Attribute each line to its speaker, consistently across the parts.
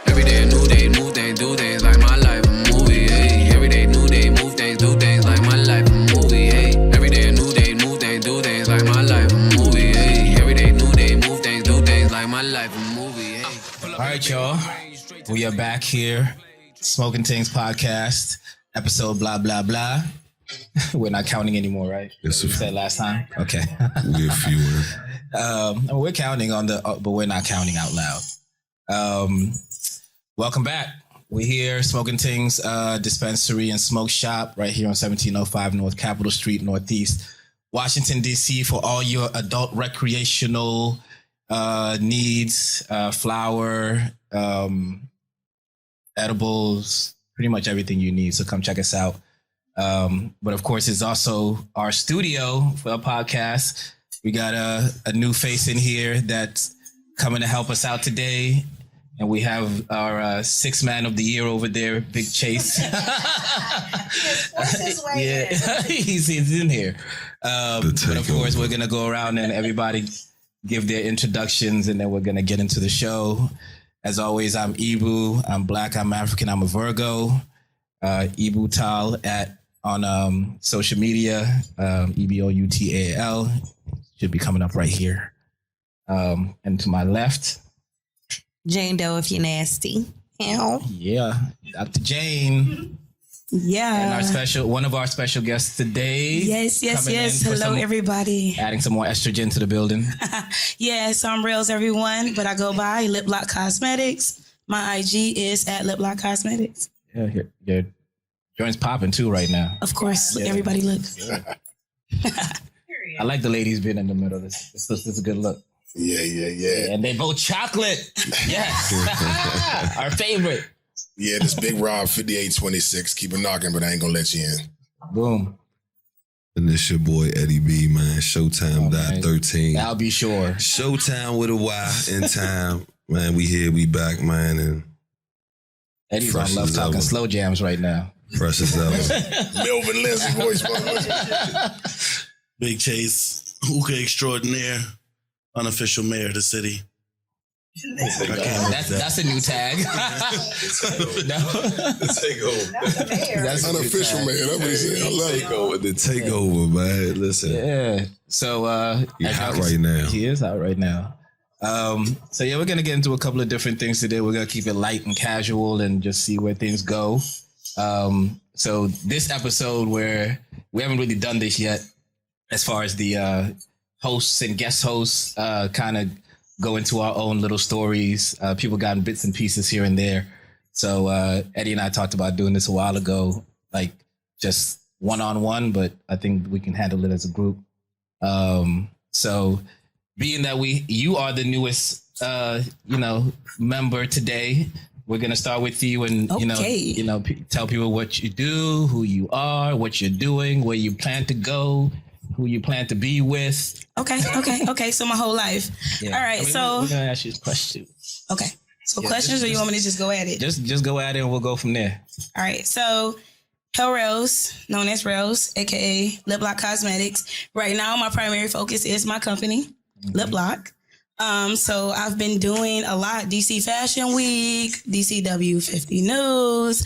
Speaker 1: Every day a new day, move things, do things like my life a movie, hey. Every day new day, move things, do things like my life a movie, hey. Every day a new day, move things, do things like my life a movie, hey. Every day new day, move things, do things like my life a movie, hey.
Speaker 2: All right, y'all. We are back here. Smoking Tingz podcast, episode blah, blah, blah. We're not counting anymore, right?
Speaker 3: Yes,
Speaker 2: we said last time. Okay.
Speaker 3: We're fewer.
Speaker 2: We're counting on but we're not counting out loud. Welcome back. We're here, Smoking Tingz Dispensary and Smoke Shop right here on 1705 North Capitol Street, Northeast, Washington, D.C. for all your adult recreational needs, flower, edibles, pretty much everything you need. So come check us out. But of course, it's also our studio for a podcast. We got a new face in here that's coming to help us out today. And we have our sixth man of the year over there, Big Chase. He's in here. But of course, we're going to go around and everybody give their introductions, and then we're going to get into the show. As always, I'm Ebou. I'm Black. I'm African. I'm a Virgo. Ebou Taal on social media. EBOUTAL should be coming up right here. And to my left,
Speaker 4: Jane Doe, if you're nasty.
Speaker 2: Yeah, Dr. Jane.
Speaker 4: Yeah.
Speaker 2: And one of our special guests today.
Speaker 4: Yes. Hello, everybody.
Speaker 2: Adding some more estrogen to the building.
Speaker 4: Yes, I'm Hellrellz, everyone, but I go by Lip Lock Cosmetics. My IG is at Lip Lock Cosmetics.
Speaker 2: Yeah, your joint's popping too right now.
Speaker 4: Of course, everybody looks.
Speaker 2: Yeah. I like the ladies being in the middle. This is a good look.
Speaker 3: Yeah.
Speaker 2: And they both chocolate. Yes. Our favorite.
Speaker 3: Yeah, this Big Rob 5826. Keep it knocking, but I ain't gonna let you in.
Speaker 2: Boom.
Speaker 3: And this your boy Eddie B, man. Showtime 13.
Speaker 2: I'll be sure.
Speaker 3: Showtime with a Y in time. Man, we here, we back, man. And
Speaker 2: Eddie's on Love Talking Slow Jams right now.
Speaker 3: Fresh as ever.
Speaker 5: Melvin Leslie voice. Big Chase, hookah extraordinaire, unofficial mayor of the city.
Speaker 2: That's a new tag.
Speaker 3: That's
Speaker 5: unofficial mayor. That's what he said. I love it.
Speaker 3: The takeover, man. Listen.
Speaker 2: Yeah. So
Speaker 3: he's hot right now.
Speaker 2: He is hot right now. So yeah, we're gonna get into a couple of different things today. We're gonna keep it light and casual and just see where things go. So this episode, where we haven't really done this yet, as far as the hosts and guest hosts kind of go into our own little stories. People got in bits and pieces here and there. So Eddie and I talked about doing this a while ago, like just one-on-one, but I think we can handle it as a group. So being that you are the newest, member today, we're going to start with you and,
Speaker 4: okay.
Speaker 2: Tell people what you do, who you are, what you're doing, where you plan to go, who you plan to be with.
Speaker 4: Okay. So my whole life.
Speaker 2: Yeah.
Speaker 4: All right.
Speaker 2: We're going to ask you a question.
Speaker 4: Okay. So questions, or you want me to just go at it?
Speaker 2: Just go at it and we'll go from there.
Speaker 4: All right. So Hellrellz, known as Hellrellz, aka Lip Lock Cosmetics. Right now, my primary focus is my company, Lip Lock. So I've been doing a lot. DC Fashion Week, DCW 50 News,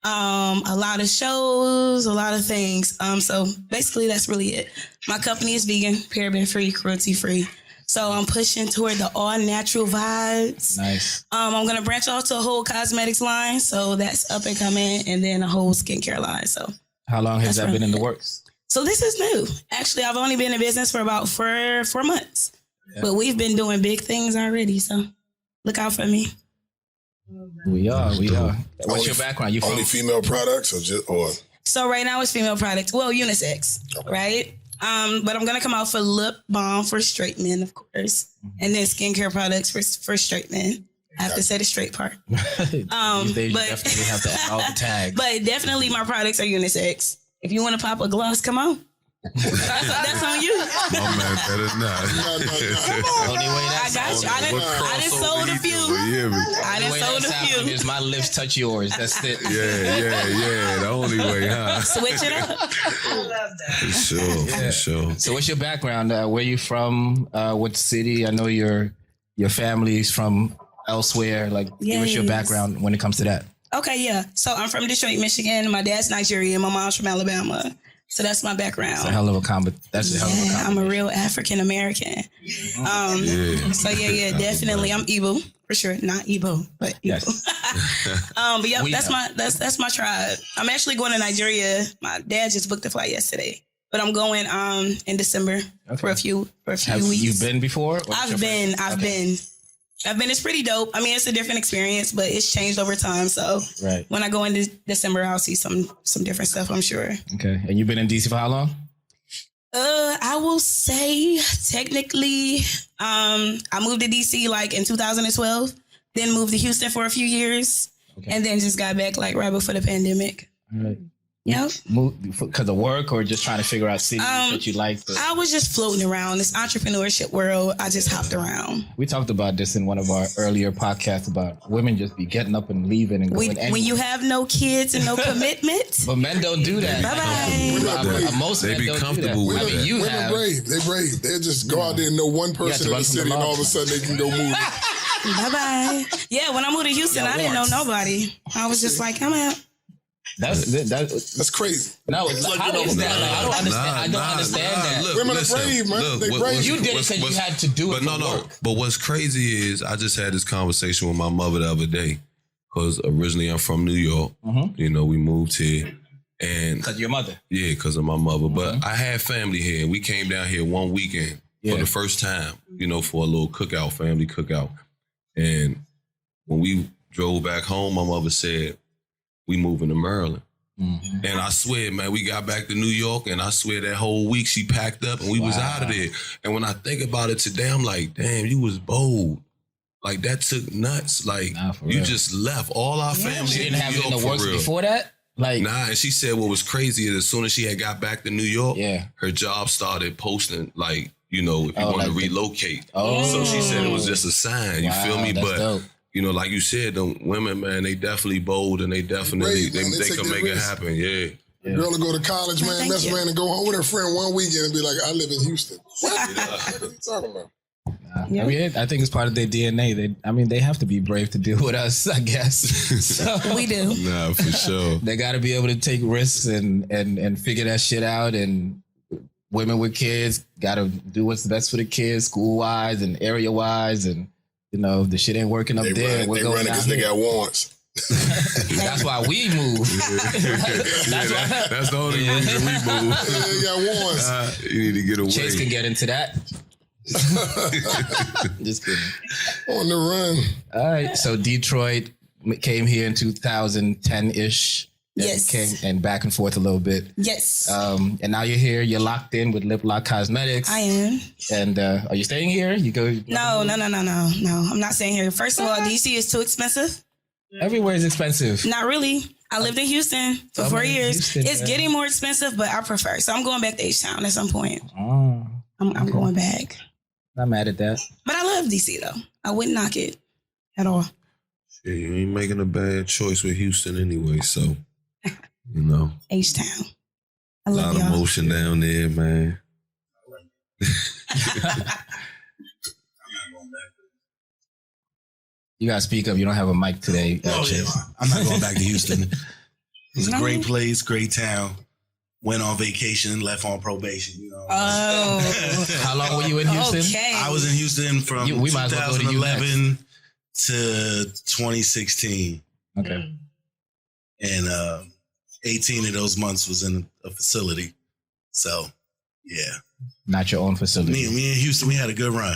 Speaker 4: a lot of shows, a lot of things. So basically that's really it. My company is vegan, paraben free, cruelty free. So I'm pushing toward the all natural vibes.
Speaker 2: Nice.
Speaker 4: I'm going to branch off to a whole cosmetics line. So that's up and coming, and then a whole skincare line. So
Speaker 2: how long has that been in the works?
Speaker 4: So this is new. Actually, I've only been in business for about 4 months. Yeah. But we've been doing big things already, so look out for me.
Speaker 2: We are. What's your background? You
Speaker 5: only female products or?
Speaker 4: So right now it's female products. Well, unisex, okay. Right? But I'm gonna come out for lip balm for straight men, of course, and then skincare products for straight men. I have to say the straight part.
Speaker 2: They definitely have to add all the tags.
Speaker 4: But definitely my products are unisex. If you want to pop a gloss, come on. That's on you.
Speaker 3: Oh man, better not.
Speaker 2: Only way
Speaker 4: I got you. I done sold a few. I done sold a few.
Speaker 2: Is my lips touch yours. That's it.
Speaker 3: Yeah. The only way, huh?
Speaker 4: Switch it up.
Speaker 5: I love that.
Speaker 3: For sure.
Speaker 2: So what's your background? Where you from? What city? I know your family's from elsewhere? Like, give us your background when it comes to that.
Speaker 4: Okay, yeah. So I'm from Detroit, Michigan. My dad's Nigerian. My mom's from Alabama. So that's my background.
Speaker 2: It's a hell of a combo. That's a hell of a combination.
Speaker 4: I'm a real African American. So yeah, definitely. I'm Ebou for sure. Not Ebou, but Ebou.
Speaker 2: Yes.
Speaker 4: But yeah, that's my tribe. I'm actually going to Nigeria. My dad just booked the flight yesterday, but I'm going in December for a few weeks. Have
Speaker 2: you been before?
Speaker 4: I've been. It's pretty dope. I mean, it's a different experience, but it's changed over time. So when I go into December, I'll see some different stuff, I'm sure.
Speaker 2: Okay. And you've been in DC for how long?
Speaker 4: I will say technically, I moved to DC like in 2012, then moved to Houston for a few years, and then just got back like right before the pandemic.
Speaker 2: All right.
Speaker 4: Yep.
Speaker 2: Because of work or just trying to figure out cities that you like?
Speaker 4: I was just floating around this entrepreneurship world. I just hopped around.
Speaker 2: We talked about this in one of our earlier podcasts about women just be getting up and leaving and going anywhere.
Speaker 4: When you have no kids and no commitment.
Speaker 2: But men don't do that.
Speaker 4: Bye-bye.
Speaker 2: Most
Speaker 3: they
Speaker 2: men
Speaker 3: be
Speaker 2: don't
Speaker 3: comfortable
Speaker 2: do that.
Speaker 3: with that.
Speaker 6: Women brave. They brave. They just go out there and know one person in the city and all of a sudden they can go move.
Speaker 4: Bye-bye. Yeah, when I moved to Houston, I didn't know nobody. I was just like, I'm out.
Speaker 6: That's crazy.
Speaker 2: No, how is that? Like, I don't understand. I don't understand that.
Speaker 3: Look,
Speaker 6: women are brave, man. They brave.
Speaker 2: You did it because you had to do it.
Speaker 3: But no. But what's crazy is I just had this conversation with my mother the other day because originally I'm from New York. Mm-hmm. You know, we moved here. And
Speaker 2: because your mother? Yeah,
Speaker 3: because of my mother. Mm-hmm. But I had family here. And we came down here one weekend for the first time, you know, for a little cookout, family cookout. And when we drove back home, my mother said, we moving to Maryland. Mm-hmm. And I swear, man, we got back to New York and I swear that whole week she packed up and we was out of there. And when I think about it today, I'm like, damn, you was bold. Like that took nuts. Like you just left all our family.
Speaker 2: She didn't have it in the works before that? Like
Speaker 3: and she said what was crazy is as soon as she had got back to New York, her job started posting like, you know, if you want to relocate. So she said it was just a sign. You feel me? But dope. You know, like you said, the women, man, they definitely bold and they definitely they can make it happen. Yeah.
Speaker 6: The girl will go to college, man, mess around and go home with her friend one weekend and be like, I live in Houston. What are you talking about?
Speaker 2: I mean, I think it's part of their DNA. They have to be brave to deal with us, I guess. So,
Speaker 4: we do.
Speaker 3: Nah, for sure.
Speaker 2: They got to be able to take risks and figure that shit out. And women with kids got to do what's best for the kids, school-wise and area-wise. And, you know, the shit ain't working up there. We're going
Speaker 6: because they got warrants.
Speaker 2: That's why we move.
Speaker 3: That's the only reason we move.
Speaker 6: They got warrants.
Speaker 3: You need to get away.
Speaker 2: Chase can get into that. Just kidding.
Speaker 6: On the run.
Speaker 2: All right. So Detroit came here in 2010-ish.
Speaker 4: Yes.
Speaker 2: Came and back and forth a little bit.
Speaker 4: Yes.
Speaker 2: And now you're here. You're locked in with Lip Lock Cosmetics.
Speaker 4: I am.
Speaker 2: And are you staying here? You go.
Speaker 4: No. I'm not staying here. First of all, DC is too expensive.
Speaker 2: Everywhere is expensive.
Speaker 4: Not really. I lived in Houston for 4 years. It's getting more expensive, but I prefer. So I'm going back to H-Town at some point.
Speaker 2: Oh.
Speaker 4: I'm going back.
Speaker 2: Not mad at that.
Speaker 4: But I love DC though. I wouldn't knock it at all.
Speaker 3: Yeah, you ain't making a bad choice with Houston anyway, so. You know,
Speaker 4: H-Town. I love
Speaker 3: a lot of motion down there, man.
Speaker 2: You gotta speak up. You don't have a mic today.
Speaker 5: I'm not going back to Houston. It was a great place, great town. Went on vacation, left on probation. You know.
Speaker 4: Oh,
Speaker 2: how long were you in Houston?
Speaker 4: Okay.
Speaker 5: I was in Houston from 2011 to 2016.
Speaker 2: Okay.
Speaker 5: And 18 of those months was in a facility. So, yeah.
Speaker 2: Not your own facility.
Speaker 5: Me and Houston, we had a good run.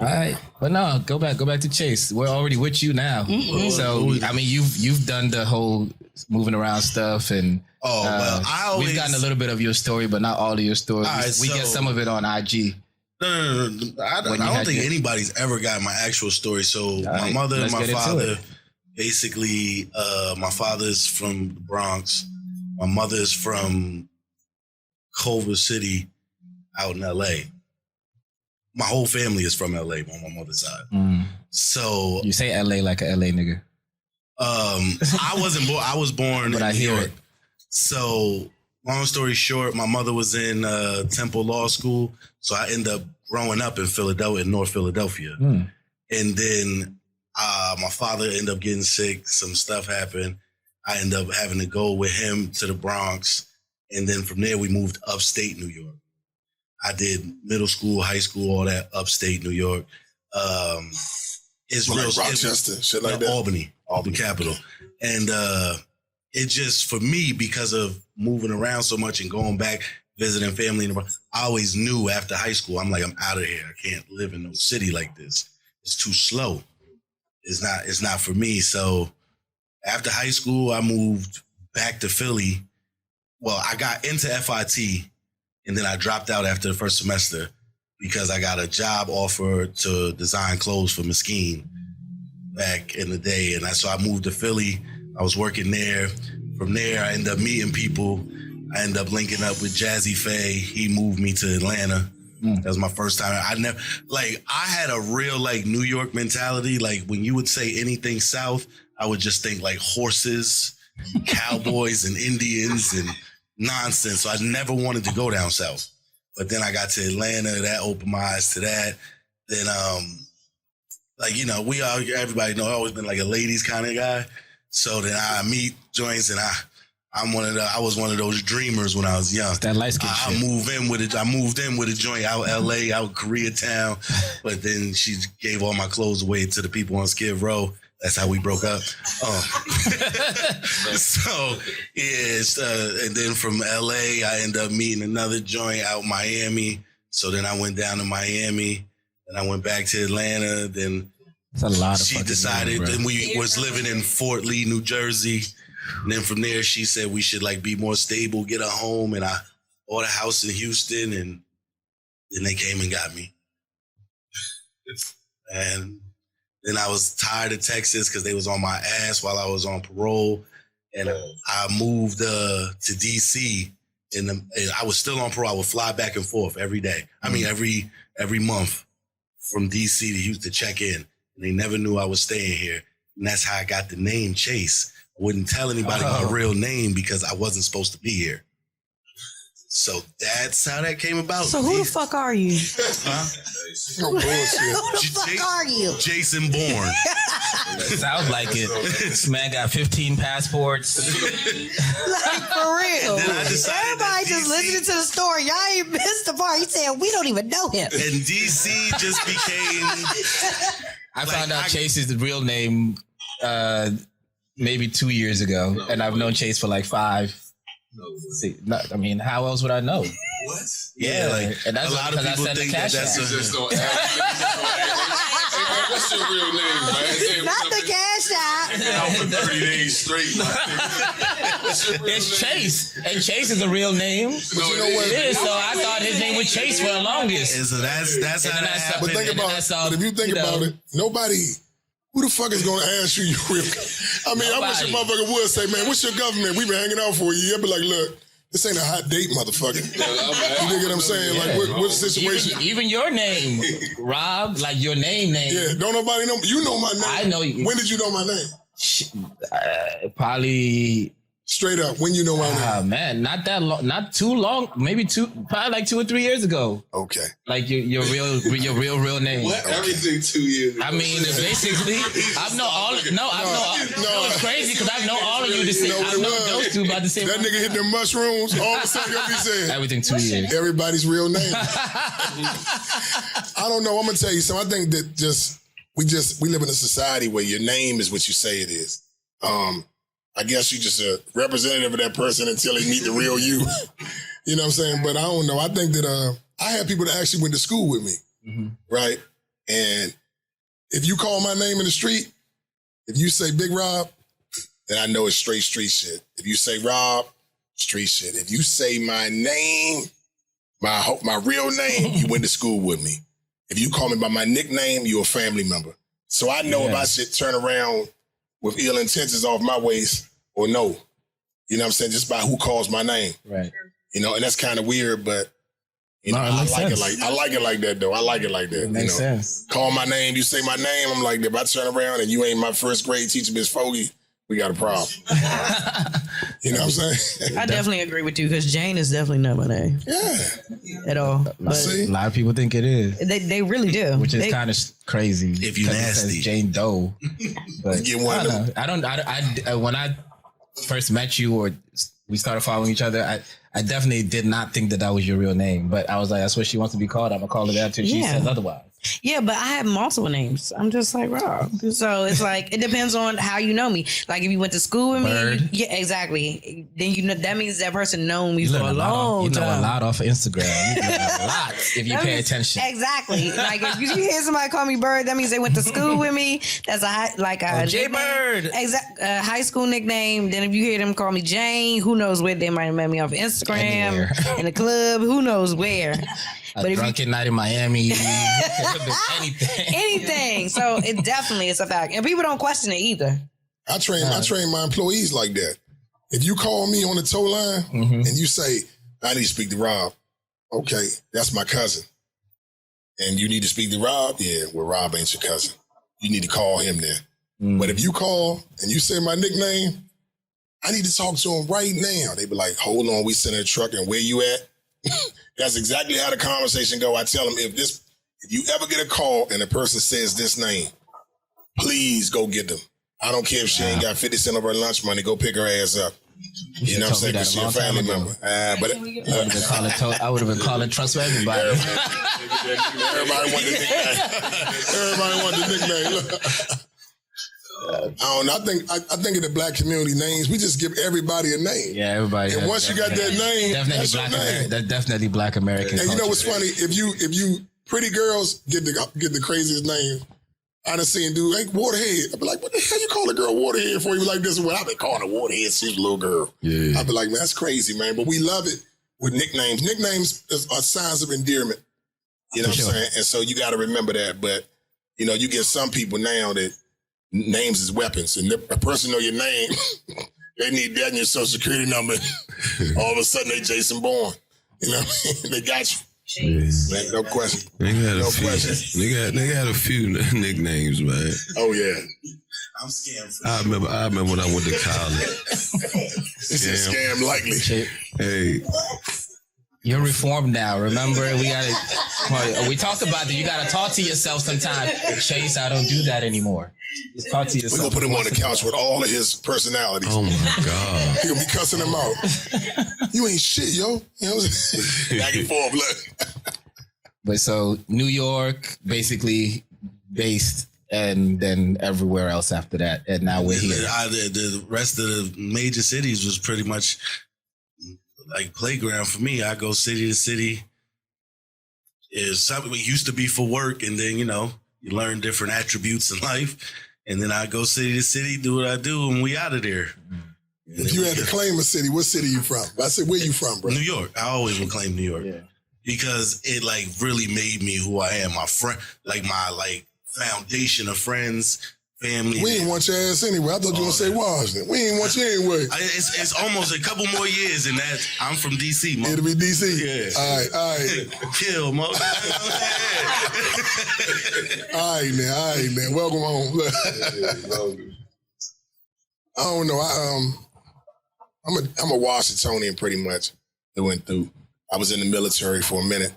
Speaker 2: All right. But no, go back to Chase. We're already with you now. Mm-hmm. So, I mean, you've done the whole moving around stuff and we've gotten a little bit of your story, but not all of your story. We get some of it on IG.
Speaker 5: No. I don't think anybody's ever got my actual story. So my mother and my father, basically, my father's from the Bronx. My mother's from Culver City out in LA. My whole family is from LA on my mother's side. Mm. So
Speaker 2: you say LA like a LA nigga.
Speaker 5: I wasn't born. I was born in New York. So long story short, my mother was in Temple Law School. So I ended up growing up in Philadelphia, in North Philadelphia. And then my father ended up getting sick. Some stuff happened. I ended up having to go with him to the Bronx. And then from there, we moved upstate New York. I did middle school, high school, all that upstate New York. It's
Speaker 6: like
Speaker 5: real,
Speaker 6: Rochester, shit like that.
Speaker 5: Albany, the capital. And it just, for me, because of moving around so much and going back, visiting family, I always knew after high school, I'm like, I'm out of here. I can't live in no city like this. It's too slow. It's not for me. So after high school, I moved back to Philly. Well, I got into FIT, and then I dropped out after the first semester because I got a job offer to design clothes for Mesquite back in the day. And so I moved to Philly. I was working there. From there, I ended up meeting people. I ended up linking up with Jazzy Faye. He moved me to Atlanta. That was my first time. I had a real New York mentality. Like when you would say anything South, I would just think like horses, cowboys and Indians and nonsense. So I never wanted to go down South. But then I got to Atlanta. That opened my eyes to that. Then, everybody know I've always been like a ladies kind of guy. So then I meet joints and I was one of those dreamers when I was young.
Speaker 2: It's that light skin shit.
Speaker 5: I moved in with a joint out LA, out Koreatown, but then she gave all my clothes away to the people on Skid Row. That's how we broke up. And then from LA, I ended up meeting another joint out Miami. So then I went down to Miami, and I went back to Atlanta. Then
Speaker 2: it's a lot of
Speaker 5: she decided, then we was living in Fort Lee, New Jersey. And then from there, she said we should be more stable, get a home. And I bought a house in Houston, and then they came and got me. And then I was tired of Texas because they was on my ass while I was on parole. And I moved to DC, and I was still on parole. I would fly back and forth every day. I mean, every month from DC to Houston to check in. And they never knew I was staying here. And that's how I got the name Chase. I wouldn't tell anybody my real name because I wasn't supposed to be here. So that's how that came about.
Speaker 7: So who the fuck are you?
Speaker 5: Huh?
Speaker 6: No bullshit.
Speaker 7: Who the fuck are you?
Speaker 5: Jason Bourne.
Speaker 2: Sounds like it. This man got 15 passports.
Speaker 7: Like, for real. Everybody just listening to the story. Y'all ain't missed the part. He said, we don't even know him.
Speaker 5: And DC just became...
Speaker 2: I found out Chase's real name maybe 2 years ago. And I've known Chase for 5. I mean, how else would I know?
Speaker 5: What?
Speaker 2: Yeah, and that's
Speaker 5: a lot of people think that's
Speaker 6: What's your real name, man?
Speaker 7: Not the cash out.
Speaker 6: Out for 30 days straight.
Speaker 2: It's Chase, and Chase is a real name.
Speaker 6: But you know what?
Speaker 2: It is. So I thought his name was Chase for the longest.
Speaker 5: And so that's how that happened.
Speaker 6: But think about it. But if you think about it, nobody. Who the fuck is going to ask you your real? I mean, I wish a motherfucker would say, man, what's your government? We've been hanging out for a year. I'd be like, look, this ain't a hot date, motherfucker. You dig what I'm saying? Like, what situation?
Speaker 2: Even your name, Rob, your name.
Speaker 6: Yeah, don't nobody know. You know my name.
Speaker 2: I know you.
Speaker 6: When did you know my name?
Speaker 2: Probably...
Speaker 6: Straight up, when you know my name?
Speaker 2: Man, not that long, not too long. Probably 2 or 3 years ago.
Speaker 6: Okay.
Speaker 2: Your real name.
Speaker 6: What? Okay. Everything 2 years ago.
Speaker 2: I mean, basically, I've known all. It's crazy because I've known all of you the same. I've known those two about the same.
Speaker 6: That nigga hit them mushrooms. All of a sudden, he said
Speaker 2: everything 2 years.
Speaker 6: Everybody's real name. I don't know. I'm gonna tell you something. I think that we live in a society where your name is what you say it is. I guess you just a representative of that person until they meet the real you. You know what I'm saying? But I don't know. I think that I had people that actually went to school with me, right? And if you call my name in the street, if you say Big Rob, then I know it's straight street shit. If you say Rob, street shit. If you say my name, my real name, you went to school with me. If you call me by my nickname, you're a family member. So I know if I should turn around with ill intentions off my waist or no. You know what I'm saying? Just by who calls my name.
Speaker 2: Right.
Speaker 6: You know, and that's kind of weird, but I like it like that though. I like it like that.
Speaker 2: It makes sense.
Speaker 6: Call my name, you say my name, I'm like, if I turn around and you ain't my first grade teacher, Miss Fogey, we got a problem. You know what I'm saying?
Speaker 7: I definitely agree with you because Jane is definitely not my name.
Speaker 6: Yeah.
Speaker 7: At all. But
Speaker 2: a lot of people think it is.
Speaker 7: They really do.
Speaker 2: Which is kind of crazy.
Speaker 5: If you nasty.
Speaker 2: Jane Doe. But
Speaker 6: Get one of them.
Speaker 2: I when I first met you or we started following each other, I definitely did not think that was your real name. But I was like, that's what she wants to be called. I'm going to call her that until she says otherwise.
Speaker 7: Yeah, but I have multiple names. I'm just like Rob. So it's like, it depends on how you know me. Like if you went to school with me, yeah, exactly. Then you know that means that person known me for a long time.
Speaker 2: You know a lot off of Instagram. You know a lot if you pay attention.
Speaker 7: Exactly. Like if you hear somebody call me Bird, that means they went to school with me. That's a
Speaker 2: J Bird.
Speaker 7: High school nickname. Then if you hear them call me Jane, who knows where they might have met me off Instagram, in the club, who knows where.
Speaker 2: A drunken night in Miami.
Speaker 7: Anything. So it definitely is a fact. And people don't question it either.
Speaker 6: I train my employees like that. If you call me on the tow line and you say, I need to speak to Rob. Okay, that's my cousin. And you need to speak to Rob? Yeah, well, Rob ain't your cousin. You need to call him then. But if you call and you say my nickname, I need to talk to him right now. They be like, hold on, we send a truck and where you at? That's exactly how the conversation go. I tell them, if you ever get a call and a person says this name, please go get them. I don't care if she ain't got 50 cents of her lunch money. Go pick her ass up. You know what I'm saying? Because she's a family member.
Speaker 2: I would have been calling trust for everybody.
Speaker 6: Everybody want the nickname. Look. I don't know. I think in the black community names, we just give everybody a name.
Speaker 2: Yeah, everybody.
Speaker 6: And once you got that name, that's your name.
Speaker 2: That's definitely Black American.
Speaker 6: And you know what's funny? If you pretty girls get the craziest name. I done seen dude, like Waterhead. I'd be like, what the hell you call a girl Waterhead for? You be like, this is what I've been calling her Waterhead since she was a little girl. Yeah. I'd be like, man, that's crazy, man. But we love it with nicknames. Nicknames are signs of endearment. You know what I'm saying? And so you got to remember that. But, you know, you get some people now that names is weapons. And a person know your name, they need that in your social security number. All of a sudden they Jason Bourne. You know what I mean? They got you. Man, no question.
Speaker 3: Nigga had a few nicknames, man.
Speaker 6: Oh yeah.
Speaker 5: I'm scammed.
Speaker 3: I remember when I went to college.
Speaker 6: Scam likely.
Speaker 3: Hey.
Speaker 2: You're reformed now. Remember, we talked about that. You gotta talk to yourself sometimes. Chase, I don't do that anymore. Just talk to yourself.
Speaker 6: We're gonna put him on the couch with all of his personalities.
Speaker 3: Oh my God.
Speaker 6: He'll be cussing him out. You ain't shit, yo. You know what I'm saying? Back and forth, look.
Speaker 2: But so New York, basically based, and then everywhere else after that. And now we're here.
Speaker 5: The rest of the major cities was pretty much like playground for me. I go city to city. Is something we used to be for work, and then, you know, you learn different attributes in life. And then I go city to city, do what I do, and we out of there.
Speaker 6: If you had to claim a city, what city you from? I said, where you from, bro?
Speaker 5: New York. I always would claim New York. Yeah. Because it like really made me who I am. My friend, like my foundation of friends, family.
Speaker 6: We ain't want your ass anyway. I thought you were gonna say Washington. We ain't want you anyway.
Speaker 5: It's almost a couple more years, and that I'm from DC.
Speaker 6: It'll be DC.
Speaker 5: Yeah.
Speaker 6: All right.
Speaker 5: Kill, mo.
Speaker 6: All right, man. Welcome home. I don't know. I'm a Washingtonian pretty much. It went through. I was in the military for a minute,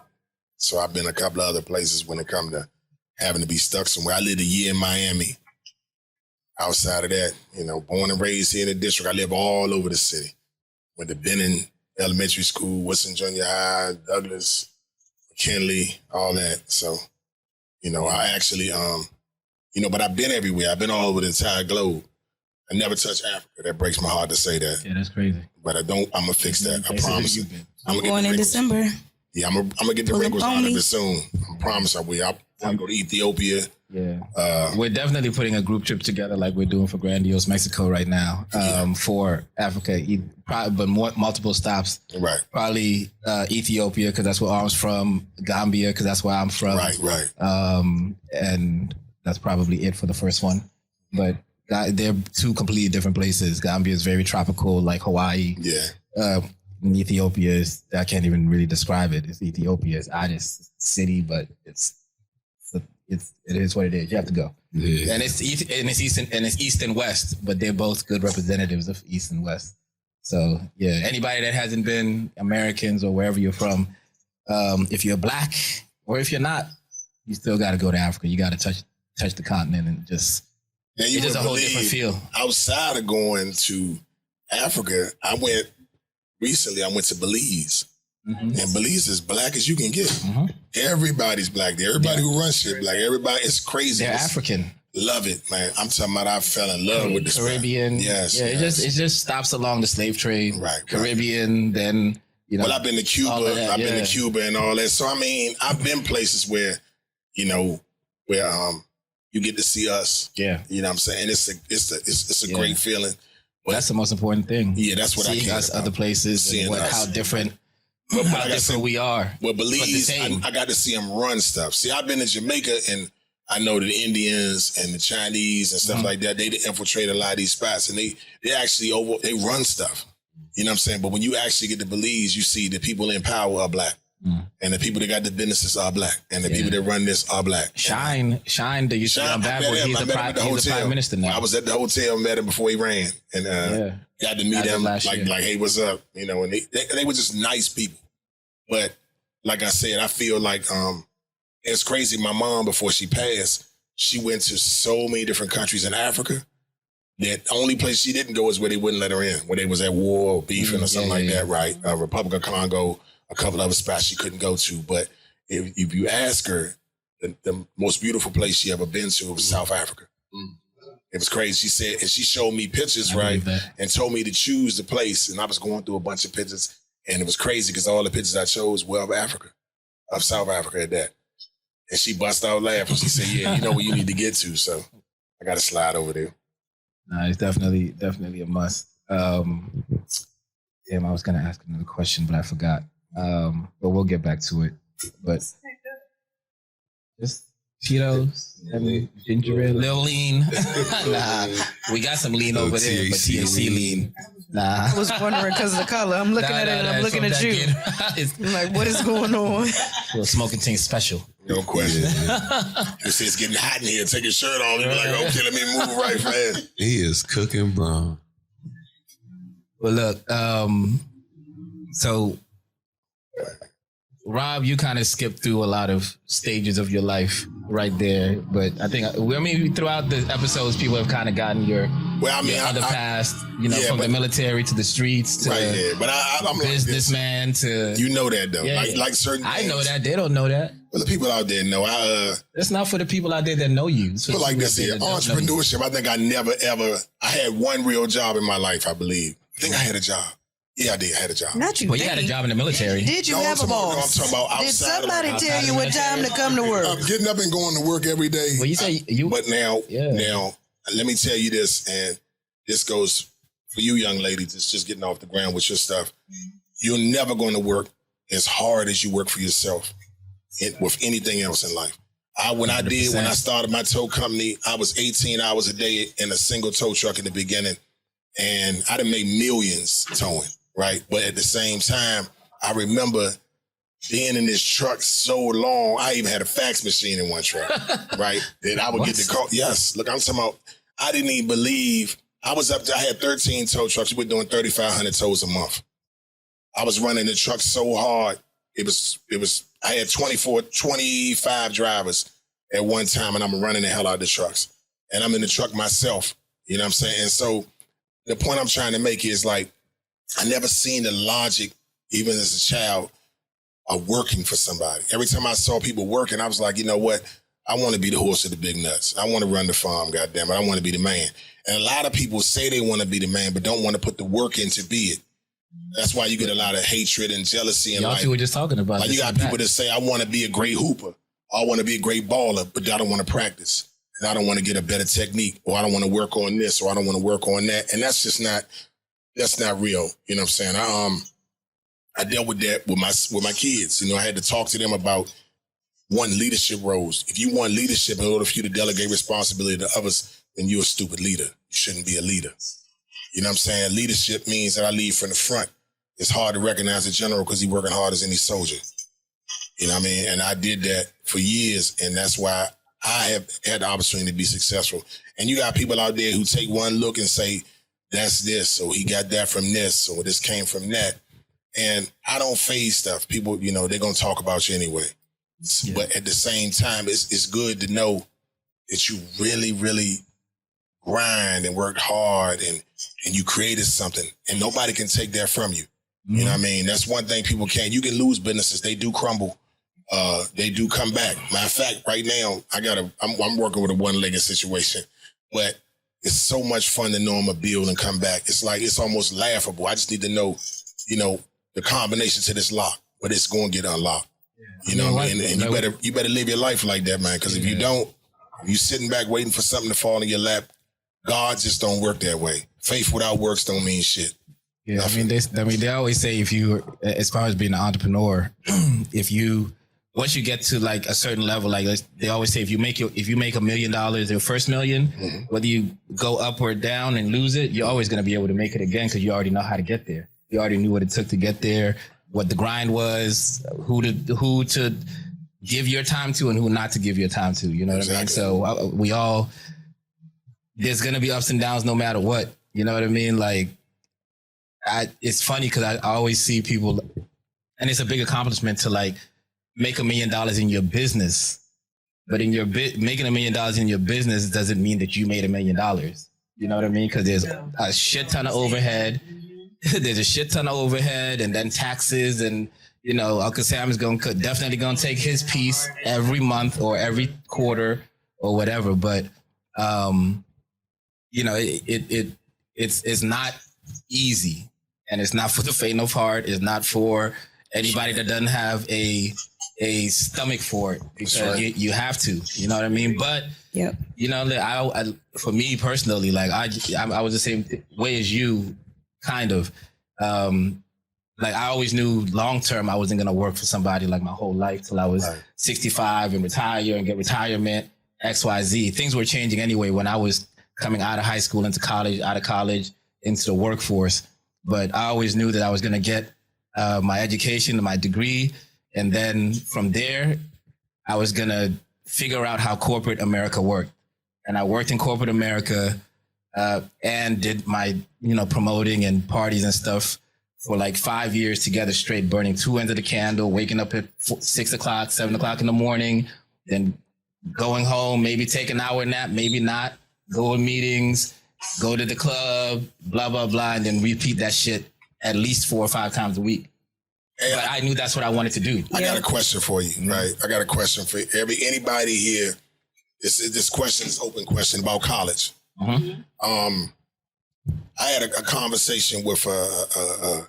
Speaker 6: so I've been a couple of other places when it come to having to be stuck somewhere. I lived a year in Miami. Outside of that, you know, born and raised here in the district, I live all over the city. Went to Benning Elementary School, Woodson Junior High, Douglas, McKinley, all that. So, you know, I actually, but I've been everywhere. I've been all over the entire globe. I never touched Africa. That breaks my heart to say that.
Speaker 2: Yeah, that's crazy.
Speaker 6: But I'm going to fix that. I promise.
Speaker 4: I'm going in December.
Speaker 6: Yeah, I'm gonna get the wrinkles out of it soon. I promise I will. I'm going to Ethiopia.
Speaker 2: Yeah, we're definitely putting a group trip together like we're doing for Grandiose Mexico right now for Africa, but multiple stops.
Speaker 6: Right.
Speaker 2: Probably Ethiopia because that's where Arm's from. Gambia because that's where I'm from.
Speaker 6: Right.
Speaker 2: And that's probably it for the first one. But they're two completely different places. Gambia is very tropical, like Hawaii.
Speaker 6: Yeah.
Speaker 2: In Ethiopia is, I can't even really describe it. It's Ethiopia. It's Addis City, but it's it is what it is. You have to go.
Speaker 3: Yeah.
Speaker 2: And it's East and West, but they're both good representatives of East and West. So yeah, anybody that hasn't been Americans or wherever you're from, if you're Black or if you're not, you still got to go to Africa. You got to touch the continent and just.
Speaker 6: Now,
Speaker 2: it's just a whole different feel.
Speaker 6: Outside of going to Africa, I went to Belize. Mm-hmm. And Belize is Black as you can get. Mm-hmm. Everybody's Black there. Everybody who runs shit Black. Everybody, it's crazy.
Speaker 2: They're African.
Speaker 6: Love it, man. I'm talking about I fell in love with the
Speaker 2: Caribbean.
Speaker 6: Yes.
Speaker 2: Yeah,
Speaker 6: yes.
Speaker 2: It just stops along the slave trade.
Speaker 6: Right.
Speaker 2: Caribbean, then, you know.
Speaker 6: Well, I've been to Cuba. I've been to Cuba and all that. So, I mean, I've been places where, you get to see us. Yeah. You know what I'm saying? It's a great feeling. But
Speaker 2: that's the most important thing.
Speaker 6: Yeah, that's what I care
Speaker 2: us other places and how different we are.
Speaker 6: Well, Belize, I got to see them run stuff. See, I've been to Jamaica and I know the Indians and the Chinese and stuff like that. They infiltrate a lot of these spots and they actually they run stuff. You know what I'm saying? But when you actually get to Belize, you see the people in power are Black. And the people that got the businesses are Black. And the people that run this are Black.
Speaker 2: Shine, that you see on Bad Boy, he's the prime minister now.
Speaker 6: I was at the hotel, met him before he ran. And got to meet him like, hey, what's up? You know, and they were just nice people. But like I said, I feel like it's crazy. My mom, before she passed, she went to so many different countries in Africa that the only place she didn't go is where they wouldn't let her in, where they was at war or beefing or something like that, right? Republic of Congo, a couple other spots she couldn't go to. But if you ask her, the most beautiful place she ever been to was South Africa. It was crazy. She said, and she showed me pictures, right? And told me to choose the place. And I was going through a bunch of pictures. And it was crazy because all the pictures I chose were of Africa, of South Africa at that. And she bust out laughing. She said, yeah, you know where you need to get to. So I got to slide over there.
Speaker 2: No, it's definitely a must. Damn, I was going to ask another question, but I forgot. But we'll get back to it. But just Cheetos and ginger ale, little lean. Nah, we got some lean over there, but THC lean. Nah.
Speaker 7: I was wondering because of the color. I'm looking at it and I'm looking at you. I'm like, what is going on?
Speaker 2: Well, smoking Tingz special.
Speaker 6: No question. You see it's getting hot in here. Take your shirt off. You be like, okay, let me move right fast.
Speaker 3: He is cooking brown.
Speaker 2: Well, look, so Rob, you kind of skipped through a lot of stages of your life right there, but I mean, throughout the episodes, people have kind of gotten your other past, from the military to the streets to
Speaker 6: but I'm
Speaker 2: businessman
Speaker 6: like
Speaker 2: to
Speaker 6: you know that though, like certain.
Speaker 2: I know that they don't know that.
Speaker 6: Well, the people out there know.
Speaker 2: It's not for the people out there that know you.
Speaker 6: But like this here, entrepreneurship. I think I never ever. I had one real job in my life. I believe. I think I had a job. Yeah, I did. I had a job.
Speaker 7: Not you.
Speaker 2: Well, you had a job in the military.
Speaker 7: Did you have a boss?
Speaker 6: I'm talking about
Speaker 7: Did somebody tell you what time to come to work?
Speaker 6: I'm getting up and going to work every day.
Speaker 2: Well, you say you.
Speaker 6: But now, let me tell you this, and this goes for you, young ladies. It's just getting off the ground with your stuff. You're never going to work as hard as you work for yourself with anything else in life. When I started my tow company, I was 18 hours a day in a single tow truck in the beginning, and I done made millions towing. Right. But at the same time, I remember being in this truck so long, I even had a fax machine in one truck. Right. Then I would get the call. Yes. Look, I'm talking about, I didn't even believe I was up to, I had 13 tow trucks. We were doing 3,500 tows a month. I was running the truck so hard. I had 25 drivers at one time, and I'm running the hell out of the trucks. And I'm in the truck myself. You know what I'm saying? And so the point I'm trying to make is like, I never seen the logic, even as a child, of working for somebody. Every time I saw people working, I was like, you know what? I want to be the horse of the big nuts. I want to run the farm, goddammit. I want to be the man. And a lot of people say they want to be the man, but don't want to put the work in to be it. That's why you get a lot of hatred and jealousy in life.
Speaker 2: Y'all were just talking about
Speaker 6: like you got people that say, I want to be a great hooper. I want to be a great baller, but I don't want to practice. And I don't want to get a better technique, or I don't want to work on this, or I don't want to work on that. And that's just not... That's not real. You know what I'm saying? I dealt with that with my kids. I had to talk to them about leadership roles. If you want leadership in order for you to delegate responsibility to others, then you're a stupid leader. You shouldn't be a leader. You know what I'm saying? Leadership means that I lead from the front. It's hard to recognize a general because he's working hard as any soldier. You know what I mean? And I did that for years, and that's why I have had the opportunity to be successful. And you got people out there who take one look and say, that's this, or he got that from this, or this came from that. And I don't phase stuff. People, they're going to talk about you anyway. Yeah. But at the same time, it's good to know that you really, really grind and worked hard and you created something, and nobody can take that from you. Mm-hmm. You know what I mean? That's one thing people can't. You can lose businesses. They do crumble. They do come back. Matter of fact, right now, I'm working with a one-legged situation, but it's so much fun to know I'm a build and come back. It's like, it's almost laughable. I just need to know, the combination to this lock, but it's going to get unlocked. Yeah. You know what I mean? And you better live your life like that, man. Because if you don't, if you sitting back waiting for something to fall in your lap, God just don't work that way. Faith without works don't mean shit.
Speaker 2: Yeah, nothing. They always say, if you, as far as being an entrepreneur, once you get to like a certain level, like they always say, if you make $1 million, your first million, mm-hmm. whether you go up or down and lose it, you're always going to be able to make it again because you already know how to get there. You already knew what it took to get there, what the grind was, who to give your time to and who not to give your time to. You know what I mean? So there's going to be ups and downs no matter what. You know what I mean? Like, it's funny because I always see people, and it's a big accomplishment to like make $1 million in your business, but in your making $1 million in your business doesn't mean that you made $1 million. You know what I mean? Because there's a shit ton of overhead. There's a shit ton of overhead, and then taxes, and Uncle Sam is definitely going to take his piece every month or every quarter or whatever. But it's not easy, and it's not for the faint of heart. It's not for anybody that doesn't have a stomach for it, because you have to. You know what I mean? But for me personally, like I was the same way as you. Kind of, like I always knew long term I wasn't gonna work for somebody like my whole life till I was 65 and retire and get retirement, XYZ. Things were changing anyway when I was coming out of high school into college, out of college into the workforce. But I always knew that I was gonna get my education, my degree, and then from there I was gonna figure out how corporate America worked. And I worked in corporate America. And did my, promoting and parties and stuff for like 5 years together straight, burning two ends of the candle, waking up at 6 o'clock, 7 o'clock in the morning, then going home, maybe take an hour nap, maybe not, go to meetings, go to the club, blah, blah, blah, and then repeat that shit at least 4 or 5 times a week. Hey, but I knew that's what I wanted to do.
Speaker 6: I got a question for you, right? I got a question for anybody here. This question is an open question about college. Mm-hmm. I had a conversation with I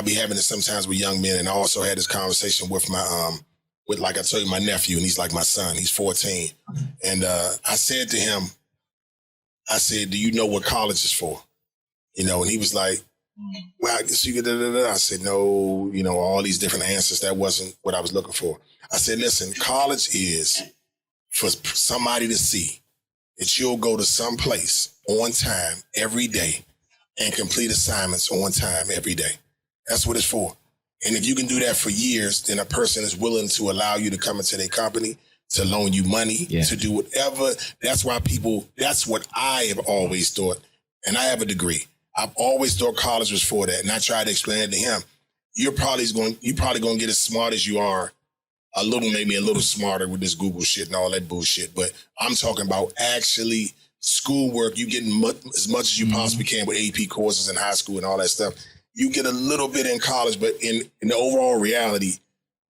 Speaker 6: be having this sometimes with young men, and I also had this conversation with my with, like I told you, my nephew, and he's like my son. He's 14, and I said to him, I said, "Do you know what college is for?" And he was like, "Well, I guess you could." I said, "No, all these different answers. That wasn't what I was looking for." I said, "Listen, college is for somebody to see that you'll go to some place on time every day and complete assignments on time every day. That's what it's for. And if you can do that for years, then a person is willing to allow you to come into their company, to loan you money, to do whatever. That's what I have always thought. And I have a degree. I've always thought college was for that. And I tried to explain it to him. You're probably going to get as smart as you are, maybe a little smarter with this Google shit and all that bullshit. But I'm talking about actually schoolwork. You getting as much as you possibly can with AP courses in high school and all that stuff. You get a little bit in college, but in the overall reality,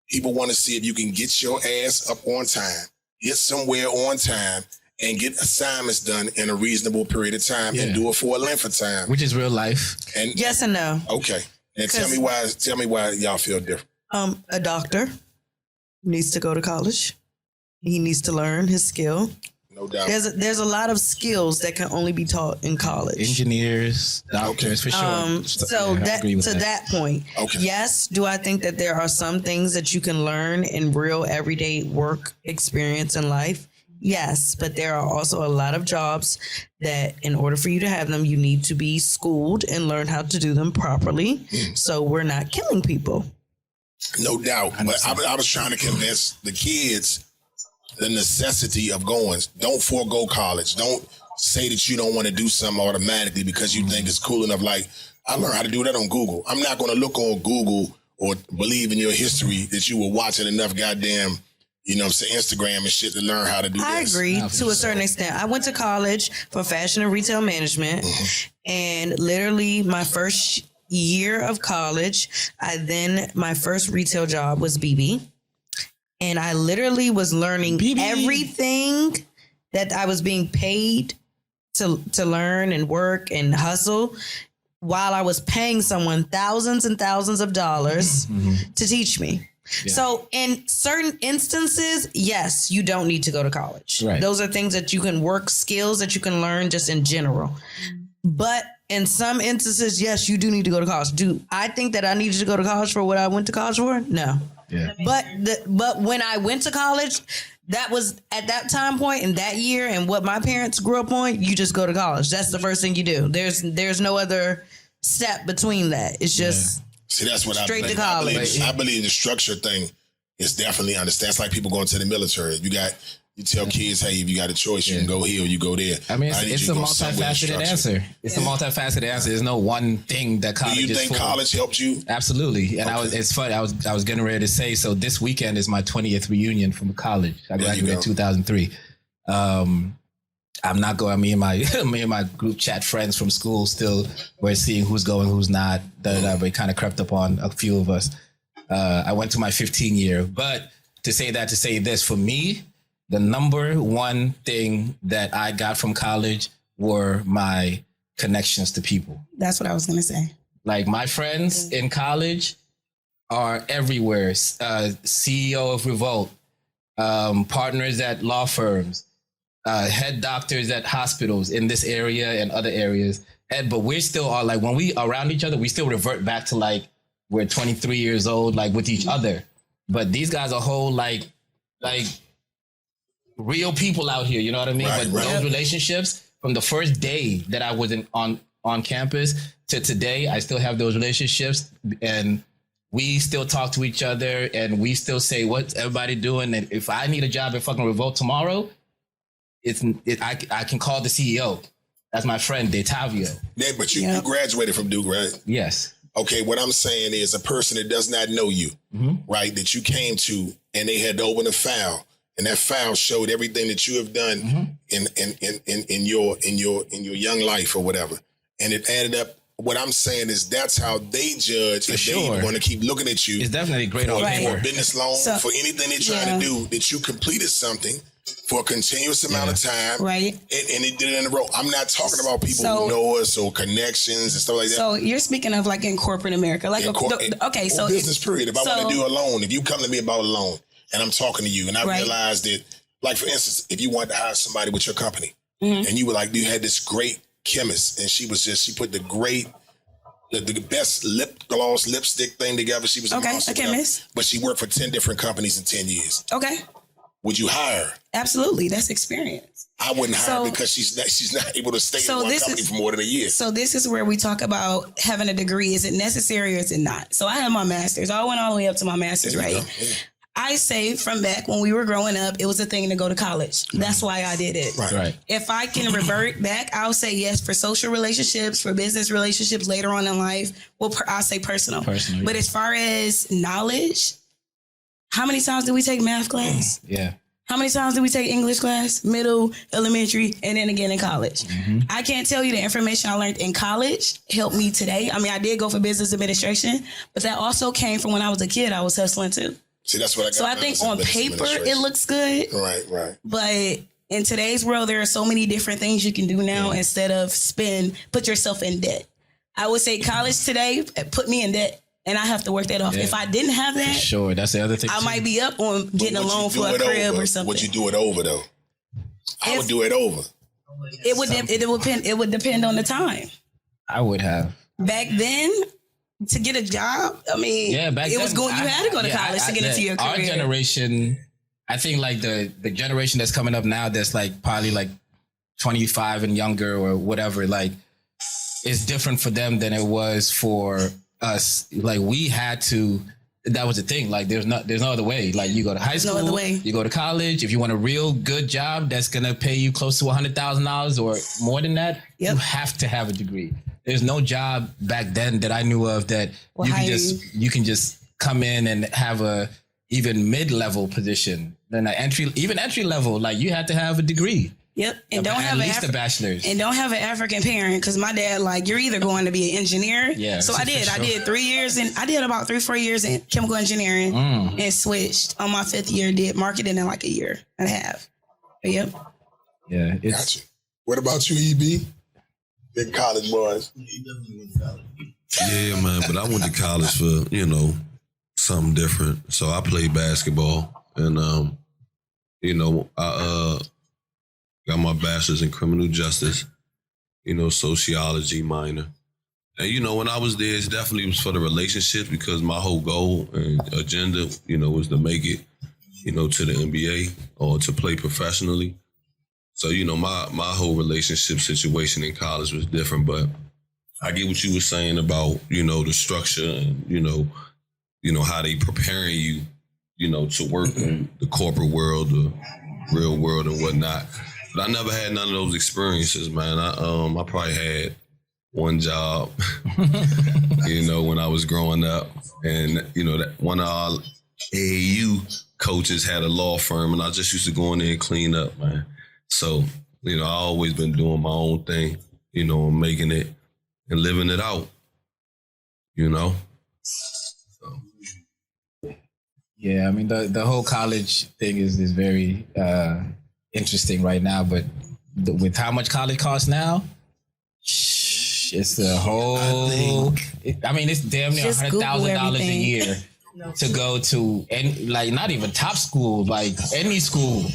Speaker 6: people want to see if you can get your ass up on time, get somewhere on time, and get assignments done in a reasonable period of time and do it for a length of time.
Speaker 2: Which is real life.
Speaker 6: And
Speaker 7: yes and no.
Speaker 6: Okay. And tell me why y'all feel different.
Speaker 7: A doctor needs to go to college. He needs to learn his skill.
Speaker 6: No doubt.
Speaker 7: There's a lot of skills that can only be taught in college.
Speaker 2: Engineers, doctors, for sure.
Speaker 7: So that point, yes, do I think that there are some things that you can learn in real everyday work experience in life? Yes, but there are also a lot of jobs that in order for you to have them, you need to be schooled and learn how to do them properly. So we're not killing people.
Speaker 6: No doubt. But I was trying to convince the kids the necessity of going. Don't forego college. Don't say that you don't want to do something automatically because you think it's cool enough. Like, I learned how to do that on Google. I'm not going to look on Google or believe in your history that you were watching enough goddamn, you know, say Instagram and shit to learn how to do
Speaker 7: I
Speaker 6: this.
Speaker 7: agree to a certain extent. I went to college for fashion and retail management, and literally my first year of college, my first retail job was BB, and I literally was learning everything that I was being paid to learn and work and hustle, while I was paying someone thousands and thousands of dollars to teach me. Yeah. So in certain instances, yes, you don't need to go to college. Right. Those are things that you can work, skills that you can learn just in general. But in some instances, yes, you do need to go to college. Do I think that I needed to go to college for what I went to college for? No. Yeah. But when I went to college, that was at that time point in that year and what my parents grew up on, you just go to college. That's the first thing you do. There's no other step between that. It's just
Speaker 6: see, that's what
Speaker 7: straight
Speaker 6: I
Speaker 7: to college.
Speaker 6: I believe the structure thing is definitely understand. It's like people going to the military. You tell kids, hey, if you got a choice, you can go here or you go there.
Speaker 2: I mean, it's a multifaceted answer. It's a multifaceted answer. There's no one thing that college is for.
Speaker 6: Do you think college helped you?
Speaker 2: Absolutely. And it's funny. I was getting ready to say, so this weekend is my 20th reunion from college. I graduated in 2003. I'm not going. Me and my group chat friends from school still, we're seeing who's going, who's not. We kind of crept up on a few of us. I went to my 15 year, but to say this, for me, the number one thing that I got from college were my connections to people.
Speaker 4: That's what I was going to say.
Speaker 2: Like my friends in college are everywhere. CEO of Revolt, partners at law firms, head doctors at hospitals in this area and other areas. But we still are like, when we are around each other, we still revert back to like, we're 23 years old, like with each other. But these guys are whole like real people out here, you know what I mean? But those relationships from the first day that I was on campus to today, I still have those relationships, and we still talk to each other, and we still say, what's everybody doing? And if I need a job at fucking Revolt tomorrow, I can call the CEO. That's my friend, Detavio.
Speaker 6: Yeah, but you graduated from Duke, right?
Speaker 2: Yes.
Speaker 6: Okay, what I'm saying is a person that does not know you, right, that you came to, and they had to open a file, and that file showed everything that you have done in your young life or whatever, and it added up. What I'm saying is that's how they judge if they want to keep looking at you.
Speaker 2: It's definitely great
Speaker 6: for a business loan, for anything they're trying to do, that you completed something for a continuous amount of time,
Speaker 4: right?
Speaker 6: And they did it in a row. I'm not talking about people who know us or connections and stuff like that.
Speaker 4: So you're speaking of like in corporate America, like okay, so
Speaker 6: business period. If I want to do a loan, if you come to me about a loan and I'm talking to you, and I realized that, like for instance, if you wanted to hire somebody with your company, and you were like, you had this great chemist, and she put the best lip gloss, lipstick thing together. She was a chemist, but she worked for 10 different companies in 10 years.
Speaker 4: Okay.
Speaker 6: Would you hire her?
Speaker 4: Absolutely. That's experience.
Speaker 6: I wouldn't hire her because she's not able to stay in one company for more than a year.
Speaker 4: So this is where we talk about having a degree. Is it necessary or is it not? So I have my master's. I went all the way up to my master's, right? Yeah. I say from back when we were growing up, it was a thing to go to college. That's why I did it.
Speaker 2: Right.
Speaker 4: If I can revert back, I'll say yes for social relationships, for business relationships later on in life. Well, I'll say personal. But as far as knowledge, how many times did we take math class?
Speaker 2: Yeah.
Speaker 4: How many times did we take English class? Middle, elementary, and then again in college. I can't tell you the information I learned in college helped me today. I mean, I did go for business administration, but that also came from when I was a kid. I was hustling too.
Speaker 6: See, that's what I got.
Speaker 4: So I think on paper it looks good.
Speaker 6: Right.
Speaker 4: But in today's world, there are so many different things you can do now instead of put yourself in debt. I would say college today put me in debt. And I have to work that off. If I didn't have that,
Speaker 2: that's the other thing.
Speaker 4: I might be up on getting a loan for a crib or something.
Speaker 6: Would you do it over though? I would do it over.
Speaker 4: It would depend on the time.
Speaker 2: I would have.
Speaker 4: Back then, to get a job, I mean, you had to go to college to get into your career.
Speaker 2: Our generation, I think like the generation that's coming up now, that's like probably like 25 and younger or whatever, like it's different for them than it was for us. Like we had to that was the thing. Like there's no other way. Like you go to high school,
Speaker 4: no other way.
Speaker 2: You go to college. If you want a real good job that's gonna pay you close to $100,000 or more than that, you have to have a degree. There's no job back then that I knew of that you can just come in and have a even mid-level position. Then entry level, like you had to have a degree.
Speaker 4: Yep, and don't
Speaker 2: at
Speaker 4: have
Speaker 2: least a bachelor's,
Speaker 4: and don't have an African parent. Because my dad, like, you're either going to be an engineer.
Speaker 2: Yeah,
Speaker 4: so I did. Sure. I did 3 years, and I did about 3-4 years in chemical engineering, and switched on my 5th year. Did marketing in like a year and a half. But yep.
Speaker 2: Yeah,
Speaker 6: gotcha. What about you, EB? Big college boys.
Speaker 3: Yeah, man. But I went to college for something different. So I played basketball, and I got my bachelor's in criminal justice, sociology minor. And, when I was there, it definitely was for the relationship because my whole goal and agenda, was to make it, to the NBA or to play professionally. So, my whole relationship situation in college was different, but I get what you were saying about, the structure and, how they preparing you, to work in the corporate world, the real world and whatnot. But I never had none of those experiences, man. I probably had one job, when I was growing up. And, that one of our AAU coaches had a law firm, and I just used to go in there and clean up, man. So, I always been doing my own thing, and making it and living it out, So.
Speaker 2: Yeah, I mean, the whole college thing is very interesting right now, but with how much college costs now, it's a whole. It's damn near $100,000 a year to go to, and like not even top school, like any school.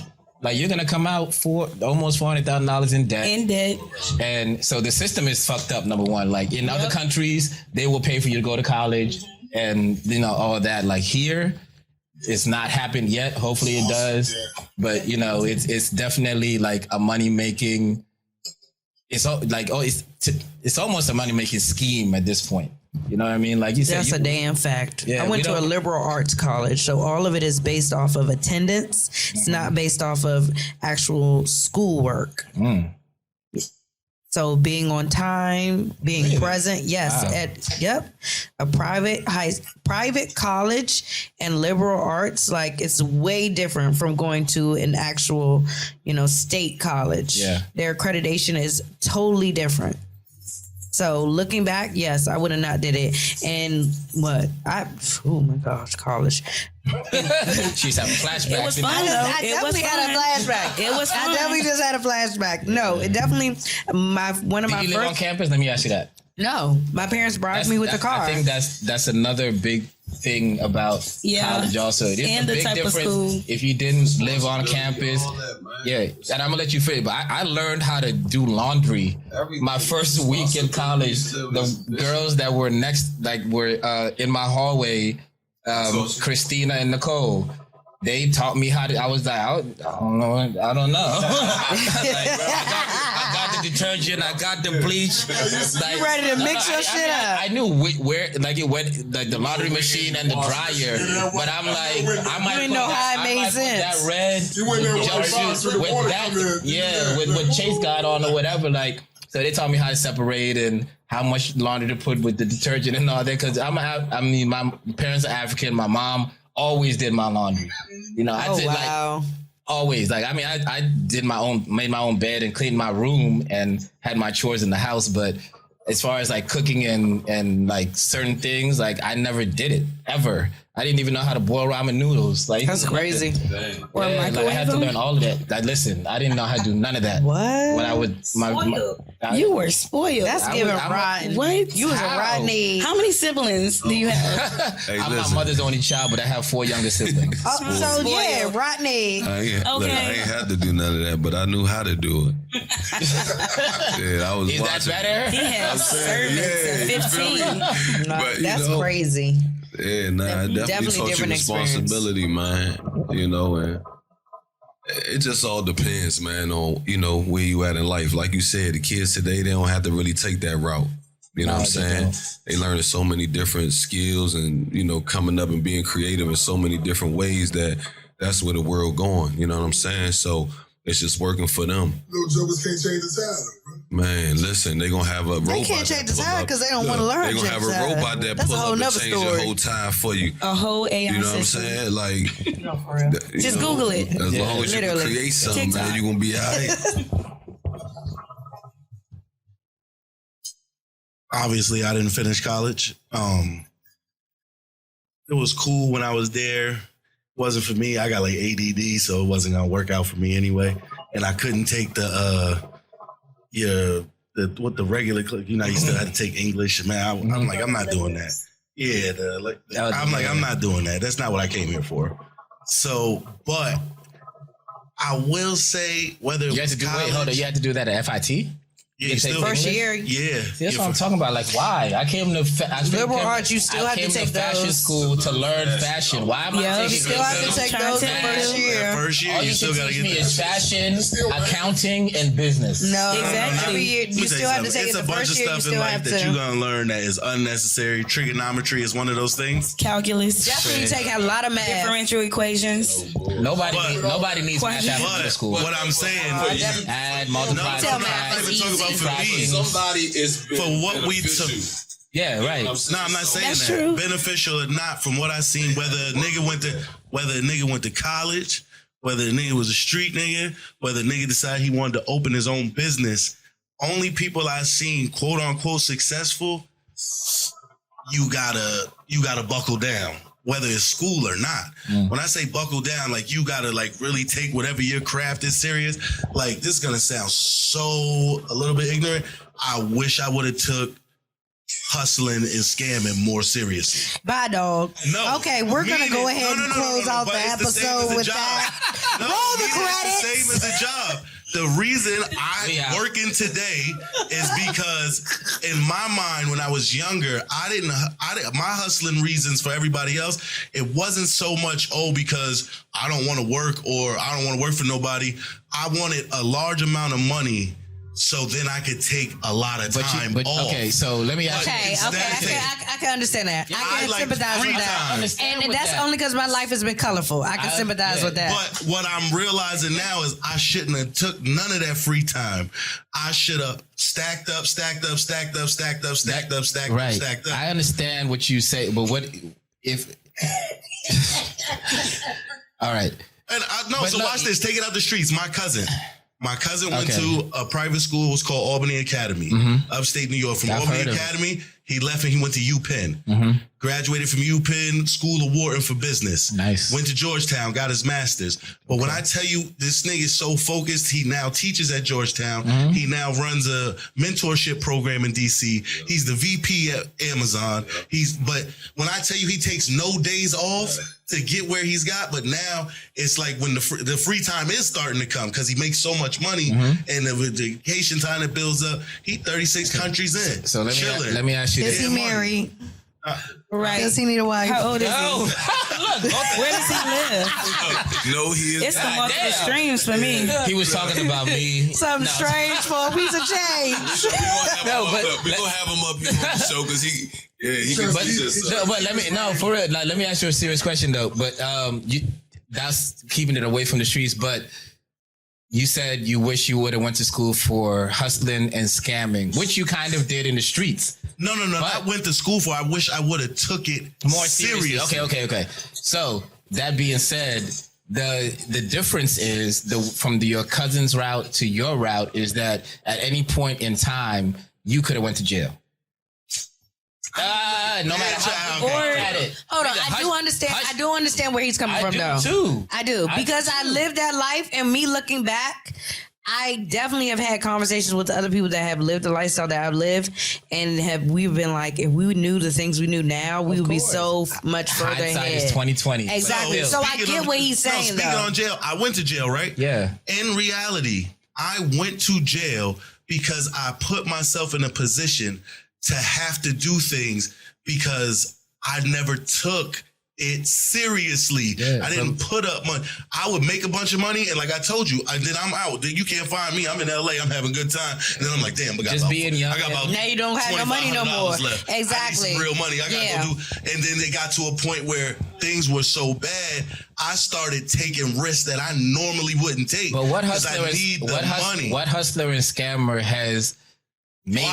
Speaker 2: Like you're gonna come out for almost $400,000 in debt. And so the system is fucked up. Number one, like in other countries, they will pay for you to go to college, and all of that. Like here, it's not happened yet. Hopefully it does. But it's definitely like a money making. It's almost a money making scheme at this point. You know what I mean? Like you said,
Speaker 7: that's a damn fact.
Speaker 2: Yeah,
Speaker 7: I went to a liberal arts college, so all of it is based off of attendance. It's not based off of actual schoolwork. So being on time, being present, yes.
Speaker 2: Wow.
Speaker 7: A private college and liberal arts, like it's way different from going to an actual, state college.
Speaker 2: Yeah.
Speaker 7: Their accreditation is totally different. So looking back, yes, I would have not did it. And oh my gosh, college.
Speaker 2: She's having flashbacks.
Speaker 4: It was fun though.
Speaker 7: I definitely had a flashback.
Speaker 4: It was fun.
Speaker 7: I definitely just had a flashback. No, it definitely one of my
Speaker 2: Did you live on campus? Let me ask you that.
Speaker 7: No, my parents brought me with the car.
Speaker 2: I think that's another big thing about college also. It is
Speaker 4: and
Speaker 2: a
Speaker 4: the
Speaker 2: big
Speaker 4: type
Speaker 2: difference
Speaker 4: of school.
Speaker 2: if you didn't live on campus. Yeah, and I'm gonna let you finish, but I learned how to do laundry my first week in college. The girls that were were in my hallway, Christina and Nicole, they taught me how to. I was like, I don't know. I got the detergent. I got the bleach.
Speaker 7: You ready to mix your shit up?
Speaker 2: I knew where, like it went, like the laundry machine and the dryer. But I'm like, I might put
Speaker 7: how it made sense.
Speaker 2: That red jumpsuit with that, with what Chase got on or whatever. Like, so they taught me how to separate and how much laundry to put with the detergent and all that. Because my parents are African. My mom always did my laundry. I did like always. Like, I did made my own bed and cleaned my room and had my chores in the house. But as far as like cooking and like certain things, like I never did it ever. I didn't even know how to boil ramen noodles. Like
Speaker 7: that's crazy.
Speaker 2: I had to learn all of that. I didn't know how to do none of that.
Speaker 7: What?
Speaker 2: When I would,
Speaker 4: you were spoiled.
Speaker 7: That's giving rotten.
Speaker 4: What?
Speaker 7: You was a Rodney.
Speaker 4: How many siblings do you have?
Speaker 2: I'm my mother's only child, but I have 4 younger siblings.
Speaker 7: Rodney.
Speaker 4: Okay.
Speaker 3: Look, I ain't had to do none of that, but I knew how to do it. I was.
Speaker 2: Is
Speaker 3: watching.
Speaker 2: that better?
Speaker 4: He has servants at 15.
Speaker 3: But,
Speaker 7: that's crazy.
Speaker 3: Yeah, it definitely taught you responsibility, man. And it just all depends, man, on, where you at in life. Like you said, the kids today, they don't have to really take that route. You know what I'm saying? They learning so many different skills and, you know, coming up and being creative in so many different ways that's where the world going. You know what I'm saying? So it's just working for them.
Speaker 6: Little jokers can't change the time, bro.
Speaker 3: Man, listen, they gonna have a robot.
Speaker 7: They can't change the time because they don't want to learn.
Speaker 3: They gonna have a robot that pull up and change the whole time for you.
Speaker 4: A whole AI
Speaker 3: You know what I'm
Speaker 4: system.
Speaker 3: saying? Like,
Speaker 4: Just Google it.
Speaker 3: As long as you can create something, man, you're gonna be all right.
Speaker 5: Obviously, I didn't finish college. It was cool when I was there. Wasn't for me. I got like ADD, so it wasn't gonna work out for me anyway. And I couldn't take the regular, you know, you still had to take English. Man, I'm like, I'm not doing that. Yeah, I'm not doing that. That's not what I came here for. So, but I will say whether
Speaker 2: you had to do you had to do that at FIT.
Speaker 5: Yeah,
Speaker 7: first year.
Speaker 5: Yeah,
Speaker 2: See, that's what I'm talking about. Like, why? I came to
Speaker 7: liberal arts. You still have to take
Speaker 2: fashion school to learn fashion. Why am I taking?
Speaker 7: You still have to take those in first year.
Speaker 5: First year,
Speaker 2: all you still got to get me is fashion, accounting, and business.
Speaker 7: No,
Speaker 4: exactly.
Speaker 7: Every year you still have to take it the first year.
Speaker 5: It's a bunch of stuff in life that you're gonna learn that is unnecessary. Trigonometry is one of those things.
Speaker 4: Calculus.
Speaker 7: Definitely take a lot of math.
Speaker 4: Differential equations.
Speaker 2: Nobody needs math after school.
Speaker 5: What I'm saying,
Speaker 2: add, multiply,
Speaker 5: subtract.
Speaker 3: Somebody is
Speaker 5: for what we took.
Speaker 2: Yeah, right.
Speaker 5: No, I'm not saying
Speaker 4: That's
Speaker 5: that.
Speaker 4: true.
Speaker 5: Beneficial or not, from what I seen, whether a nigga went to college, whether a nigga was a street nigga, whether a nigga decided he wanted to open his own business, only people I seen quote unquote successful, you gotta buckle down. Whether it's school or not. When I say buckle down, like you gotta like really take whatever your craft is serious. Like this is gonna sound so a little bit ignorant. I wish I would have took hustling and scamming more seriously.
Speaker 7: Bye, dog.
Speaker 5: No.
Speaker 7: Okay, we're gonna go ahead and close out the episode with that. Roll the credits.
Speaker 5: It's the same as a job. The reason I'm working today is because in my mind, when I was younger, I didn't my hustling reasons for everybody else, it wasn't so much, because I don't want to work or I don't want to work for nobody. I wanted a large amount of money so then I could take a lot of time off.
Speaker 2: Okay, so let me ask
Speaker 7: I can understand that. I can sympathize with that. And that's only because my life has been colorful. I can sympathize with that.
Speaker 5: But what I'm realizing now is I shouldn't have took none of that free time. I should have stacked up.
Speaker 2: I understand what you say, but what if... All right.
Speaker 5: And watch this. Take it out the streets. My cousin went to a private school. It was called Albany Academy, upstate New York. From Albany Academy, he left and he went to UPenn. Graduated from UPenn School of Wharton for business.
Speaker 2: Nice.
Speaker 5: Went to Georgetown, got his master's. But when I tell you this nigga is so focused, he now teaches at Georgetown. He now runs a mentorship program in DC. He's the VP at Amazon. But when I tell you he takes no days off to get where he's got, but now it's like when the free time is starting to come because he makes so much money and the vacation time that builds up. He 36 countries in.
Speaker 2: So let me ask you
Speaker 7: this. Is he married?
Speaker 4: Right.
Speaker 7: Does he need a wife?
Speaker 4: How old is he? Where does he live?
Speaker 3: No, he is.
Speaker 4: It's the multiple streams for me.
Speaker 2: He was talking about me.
Speaker 7: Something strange for a piece of change.
Speaker 3: We're gonna have him up here on the show because he can see this.
Speaker 2: But for real. Let me ask you a serious question though. But that's keeping it away from the streets. But you said you wish you would have went to school for hustling and scamming, which you kind of did in the streets.
Speaker 5: No. I went to school for. I wish I would have took it
Speaker 2: more seriously. Okay. So that being said, the difference is from your cousin's route to your route is that at any point in time you could have went to jail. No matter how at it.
Speaker 7: Hold on, I do understand where he's coming from, though.
Speaker 2: Too.
Speaker 7: I do because I lived that life, and me looking back, I definitely have had conversations with the other people that have lived the lifestyle that I've lived, and we've been like, if we knew the things we knew now, we would be so much further ahead.
Speaker 2: Hindsight is 2020.
Speaker 7: Exactly. So I get what he's saying.
Speaker 5: Speaking on jail, I went to jail, right?
Speaker 2: Yeah.
Speaker 5: In reality, I went to jail because I put myself in a position to have to do things because I never took it seriously.
Speaker 2: Yeah,
Speaker 5: I didn't put up money. I would make a bunch of money, and like I told you, then I'm out. Then you can't find me. I'm in LA. I'm having a good time. And then I'm like, damn,
Speaker 2: just being young.
Speaker 5: I got about
Speaker 7: now you don't have no money no more.
Speaker 5: Left.
Speaker 7: Exactly.
Speaker 5: I need some real money. I gotta go do. And then they got to a point where things were so bad, I started taking risks that I normally wouldn't take.
Speaker 2: But what hustler and scammer has made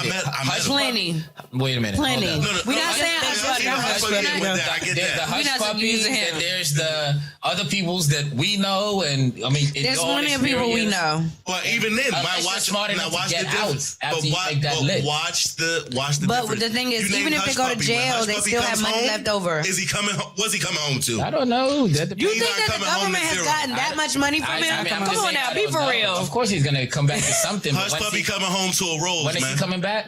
Speaker 7: plenty.
Speaker 2: Wait a minute.
Speaker 7: Plenty. We're not saying
Speaker 5: I get
Speaker 2: there's the
Speaker 5: that.
Speaker 2: hush puppies, and there's the other peoples that we know, and I mean,
Speaker 7: there's plenty of people we know.
Speaker 5: But even then, watch the difference. Watch the
Speaker 7: But the thing is, even if they go to jail, they still have money left over.
Speaker 5: Is he coming? What's he coming home to?
Speaker 2: I don't know.
Speaker 7: You think that the government has gotten that much money from him? Come on now, be for real.
Speaker 2: Of course, he's gonna come back to something.
Speaker 5: Hush puppy coming home to a rose, man.
Speaker 2: When is he coming back?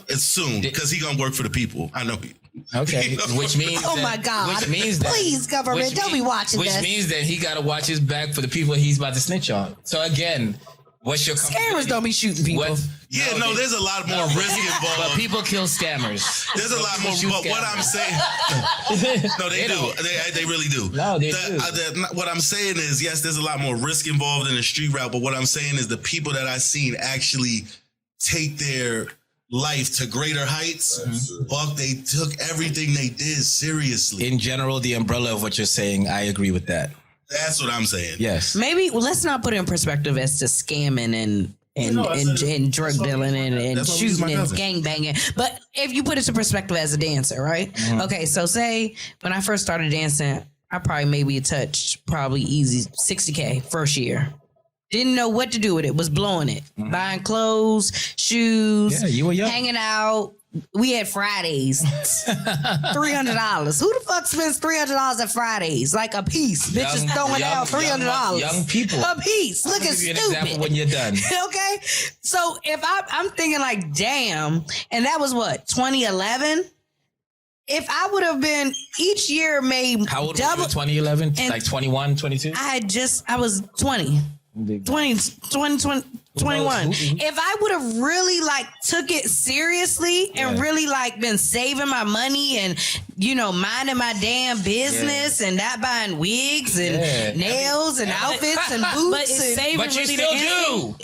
Speaker 5: It's soon, because he gonna work for the people. I know people.
Speaker 2: Okay, which means
Speaker 7: my God!
Speaker 2: Which means that,
Speaker 7: please, government, don't be watching this.
Speaker 2: Which means that he got to watch his back for the people he's about to snitch on. So again, what's your
Speaker 7: scammers don't be shooting people?
Speaker 5: There's a lot more risk involved.
Speaker 2: But people kill scammers.
Speaker 5: There's a lot more. But what I'm saying, no, they do. They really do.
Speaker 2: No, they do.
Speaker 5: What I'm saying is, yes, there's a lot more risk involved in the street route. But what I'm saying is, the people that I've seen actually take their life to greater heights. Buck, they took everything they did seriously.
Speaker 2: In general, the umbrella of what you're saying, I agree with that.
Speaker 5: That's what I'm saying.
Speaker 2: Yes.
Speaker 7: Maybe let's not put it in perspective as to scamming and drug dealing and shooting and gangbanging. But if you put it to perspective as a dancer, right? Mm-hmm. Okay, so say when I first started dancing, I probably maybe touched probably easy $60K first year. Didn't know what to do with it. Was blowing it. Mm-hmm. Buying clothes, shoes. Yeah, you were young. Hanging out. We had Fridays. $300. Who the fuck spends $300 at Fridays? Like a piece. Bitches throwing out $300.
Speaker 2: Young people.
Speaker 7: A piece. Looking stupid. An
Speaker 2: example when you're done.
Speaker 7: Okay? So if I'm thinking like, damn, and that was what, 2011? If I would have been each year made
Speaker 2: how old were you in 2011? Like 21, 22?
Speaker 7: I was 20. 21. If I would have really like took it seriously and really like been saving my money and, you know, minding my damn business and not buying wigs and nails and outfits and boots.
Speaker 4: But it's saving
Speaker 2: but you
Speaker 4: really
Speaker 2: still do.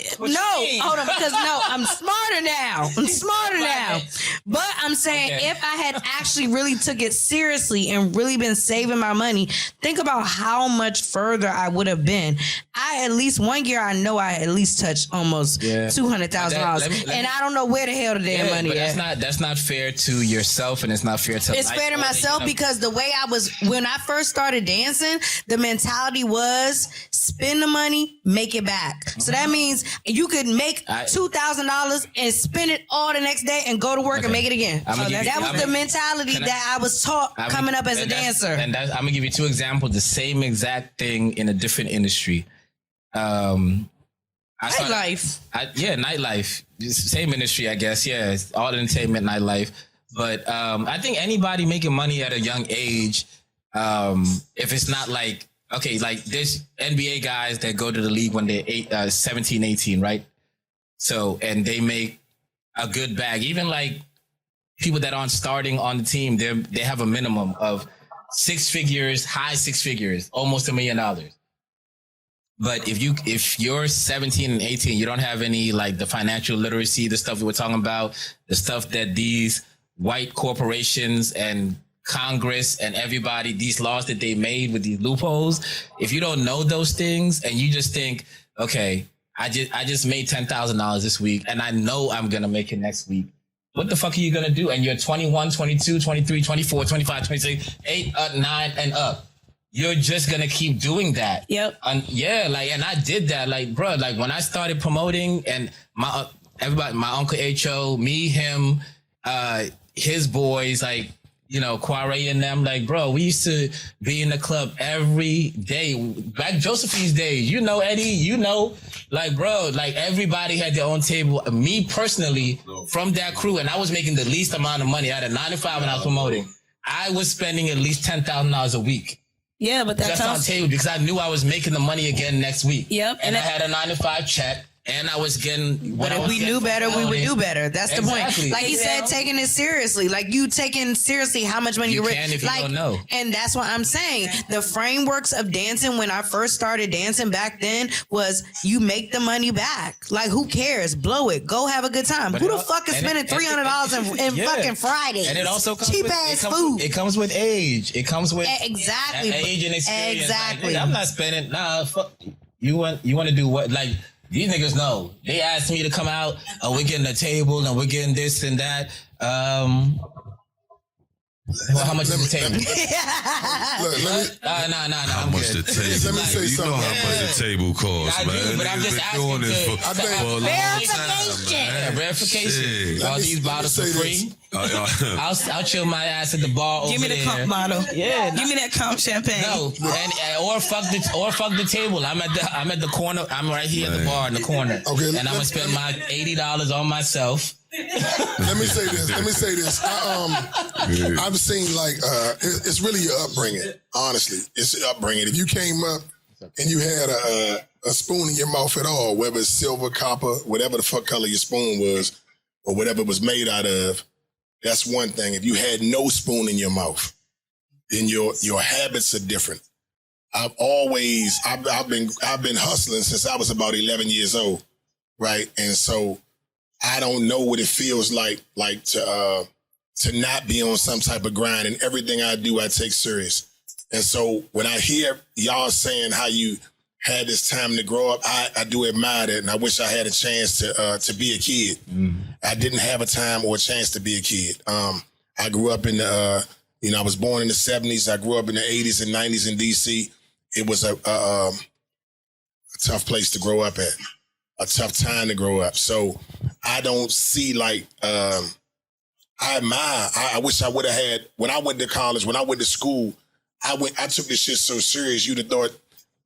Speaker 7: Hold on, because I'm smarter now. But I'm saying if I had actually really took it seriously and really been saving my money, think about how much further I would have been. At least 1 year, I know I at least touched almost $200,000, and I don't know where the hell the damn money is.
Speaker 2: That's not fair to yourself, and it's not fair to.
Speaker 7: It's fair to myself because the way I was when I first started dancing, the mentality was spend the money, make it back. So that means you could make $2,000 and spend it all the next day and go to work and make it again. That was the mentality that I was taught coming up as a dancer.
Speaker 2: And I'm gonna give you two examples. The same exact thing in a different industry.
Speaker 7: Nightlife.
Speaker 2: Nightlife. Same industry, I guess. Yeah, it's all entertainment, nightlife. But I think anybody making money at a young age, if it's not like, okay, like there's NBA guys that go to the league when they're 17, 18, right? So, and they make a good bag. Even like people that aren't starting on the team, they have a minimum of 6 figures, high 6 figures, almost $1 million. But if you're 17 and 18, you don't have any like the financial literacy, the stuff we were talking about, the stuff that these white corporations and Congress and everybody, these laws that they made with these loopholes, if you don't know those things and you just think, okay, I just made $10,000 this week and I know I'm going to make it next week. What the fuck are you going to do? And you're 21, 22, 23, 24, 25, 26, 8, 9 and up. You're just going to keep doing that.
Speaker 7: Yep.
Speaker 2: And I did that. Like, bro, like when I started promoting and everybody, my Uncle H.O., me, him, his boys, like, you know, Quarry and them, like, bro, we used to be in the club every day. Back Josephine's days, you know, Eddie, you know, like, bro, like everybody had their own table. Me personally, from that crew, and I was making the least amount of money. I had a 9 to 5 when I was promoting. I was spending at least $10,000 a week.
Speaker 4: Yeah, but that's
Speaker 2: on table because I knew I was making the money again next week.
Speaker 4: Yep.
Speaker 2: And I had a 9 to 5 check. and I was getting.
Speaker 7: But if we knew better, we would do better. That's the point. Like he said, taking it seriously. Like you taking seriously how much money
Speaker 2: you can if you don't know.
Speaker 7: And that's what I'm saying. The frameworks of dancing when I first started dancing back then was you make the money back. Like who cares? Blow it. Go have a good time. Who the fuck is spending $300 in fucking Fridays?
Speaker 2: And it also comes
Speaker 7: cheap ass food.
Speaker 2: It comes with age. It comes with
Speaker 7: exactly
Speaker 2: age and experience.
Speaker 7: Exactly.
Speaker 2: Like, I'm not spending. Nah, fuck. You want to do what? Like these niggas know. They asked me to come out. We're getting a table and we're getting this and that. Well, how much is the table? Nah.
Speaker 3: How much the table?
Speaker 6: Let me say
Speaker 3: you
Speaker 6: something.
Speaker 3: know how much the table costs,
Speaker 2: I
Speaker 3: man.
Speaker 2: do, but I'm just asking verification. All these bottles for free. I'll chill my ass at the bar.
Speaker 4: Give me the comp bottle.
Speaker 2: Yeah,
Speaker 4: give me that comp champagne.
Speaker 2: No, or fuck the table. I'm at the corner. I'm right here at the bar in the corner. Okay, and I'm gonna spend my $80 on myself.
Speaker 6: Let me say this. I've seen like it's really your upbringing. Honestly, it's your upbringing. If you came up and you had a spoon in your mouth at all, whether it's silver, copper, whatever the fuck color your spoon was, or whatever it was made out of, that's one thing. If you had no spoon in your mouth, then your habits are different. I've been hustling since I was about 11 years old, right? And so I don't know what it feels like to not be on some type of grind, and everything I do, I take serious. And so when I hear y'all saying how you had this time to grow up, I do admire that, and I wish I had a chance to be a kid. I didn't have a time or a chance to be a kid. I grew up in the, I was born in the 70s. I grew up in the 80s and 90s in D.C. It was a tough place to grow up at, a tough time to grow up. So I don't see like, I admire, I wish I would have had, when I went to college, when I went to school, I took this shit so serious, you'd have thought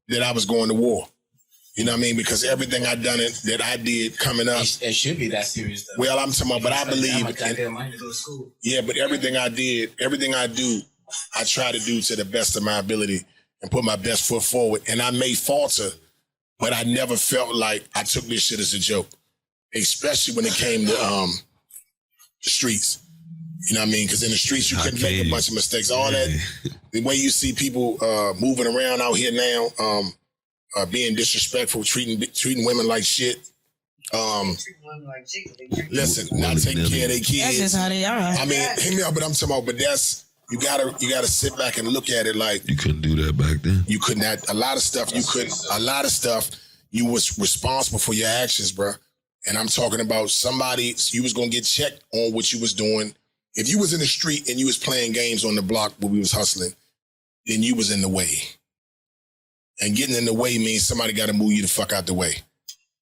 Speaker 6: that I was going to war. You know what I mean? Because everything that I did coming up.
Speaker 2: It should be that serious though.
Speaker 6: Well, I'm talking about, but I believe. Yeah, but everything I do, I try to do to the best of my ability and put my best foot forward. And I may falter, but I never felt like I took this shit as a joke, especially when it came to the streets. You know what I mean? Because in the streets, you couldn't make a bunch of mistakes. All that, the way you see people moving around out here now, being disrespectful, treating women like shit. Listen, not taking care of their kids.
Speaker 4: That's just how they are.
Speaker 6: I mean, hear me out, but I'm talking about, but that's, you gotta sit back and look at it like.
Speaker 3: You couldn't do that back then.
Speaker 6: You couldn't, a lot of stuff you was responsible for your actions, bro. And I'm talking about somebody, you was gonna get checked on what you was doing. If you was in the street and you was playing games on the block where we was hustling, then you was in the way. And getting in the way means somebody got to move you the fuck out the way.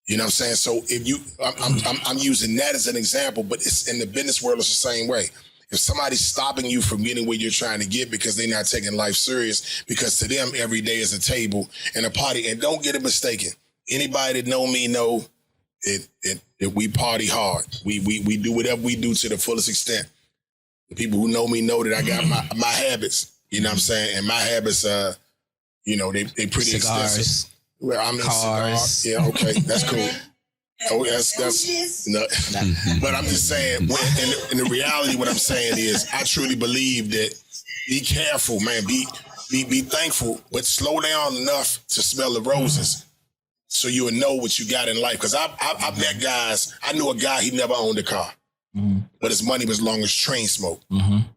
Speaker 6: You know what I'm saying? So if you, I'm using that as an example, but it's in the business world, it's the same way. If somebody's stopping you from getting where you're trying to get because they're not taking life serious, because to them every day is a table and a party. And don't get it mistaken. Anybody that know me know that we party hard. We do whatever we do to the fullest extent. The people who know me know that I got my habits. You know what I'm saying? And my habits, they pretty extensive. Well, I mean,
Speaker 2: cars.
Speaker 6: Cigars. Yeah, okay, that's cool. Oh, that's no. But I'm just saying, in the reality, what I'm saying is, I truly believe that be careful, man. Be thankful, but slow down enough to smell the roses, so you'll know what you got in life. Because I met guys. I knew a guy, he never owned a car, but his money was long as train smoke.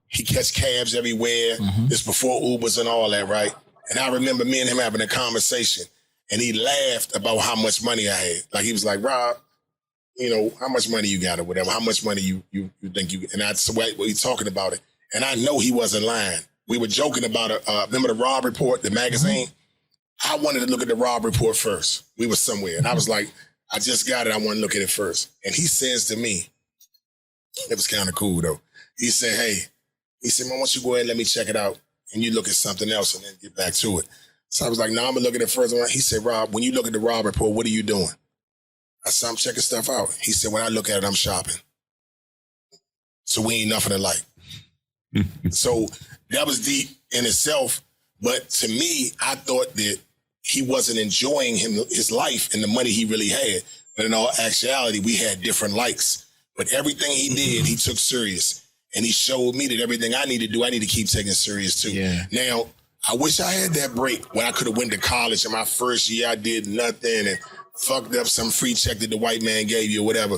Speaker 6: He catch cabs everywhere. It's before Ubers and all that, right? And I remember me and him having a conversation. And he laughed about how much money I had. Like, he was like, Rob, how much money you got or whatever. How much money you think you... And that's the way he's talking about it. And I know he wasn't lying. We were joking about it. Remember the Rob Report, the magazine? I wanted to look at the Rob Report first. We were somewhere. And I was like, I just got it. I want to look at it first. And he says to me, it was kind of cool, though. He said, man, why don't you go ahead and let me check it out? And you look at something else and then get back to it. So I was like, no, I'm going to look at it first. He said, Rob, when you look at the Rob Report, what are you doing? I said, I'm checking stuff out. He said, when I look at it, I'm shopping. So we ain't nothing alike. So that was deep in itself. But to me, I thought that he wasn't enjoying his life and the money he really had. But in all actuality, we had different likes. But everything he did, he took serious. And he showed me that everything I need to do, I need to keep taking serious too.
Speaker 2: Yeah.
Speaker 6: Now, I wish I had that break when I could have went to college. In my first year, I did nothing and fucked up some free check that the white man gave you or whatever.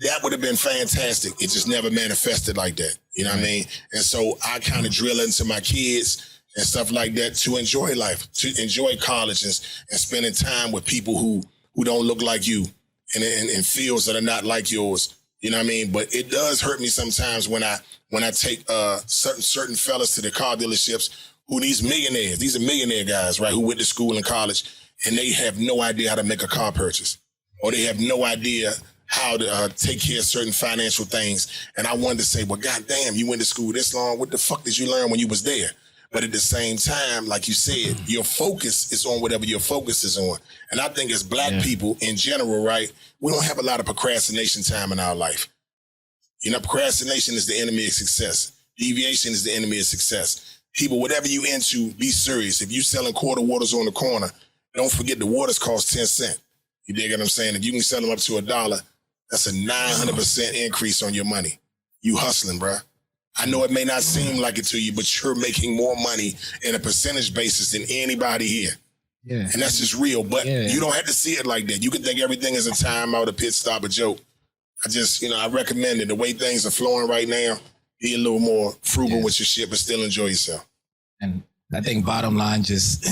Speaker 6: That would have been fantastic. It just never manifested like that. You know what I mean? And so I kind of drill into my kids and stuff like that to enjoy life, to enjoy college and spending time with people who don't look like you and in fields that are not like yours. You know what I mean? But it does hurt me sometimes when I take certain fellas to the car dealerships who these are millionaire guys, right, who went to school and college, and they have no idea how to make a car purchase, or they have no idea how to take care of certain financial things. And I wanted to say, well, goddamn, you went to school this long. What the fuck did you learn when you was there? But at the same time, like you said, your focus is on whatever your focus is on. And I think as black people in general, right, we don't have a lot of procrastination time in our life. You know, procrastination is the enemy of success. Deviation is the enemy of success. People, whatever you into, be serious. If you selling quarter waters on the corner, don't forget the waters cost 10 cents. You dig what I'm saying? If you can sell them up to $1, that's a 900% increase on your money. You hustling, bruh. I know it may not seem like it to you, but you're making more money in a percentage basis than anybody here.
Speaker 2: Yeah.
Speaker 6: And that's just real. But you don't have to see it like that. You can think everything is a timeout, a pit stop, a joke. I recommend it. The way things are flowing right now, be a little more frugal with your shit, but still enjoy yourself.
Speaker 2: And I think bottom line, just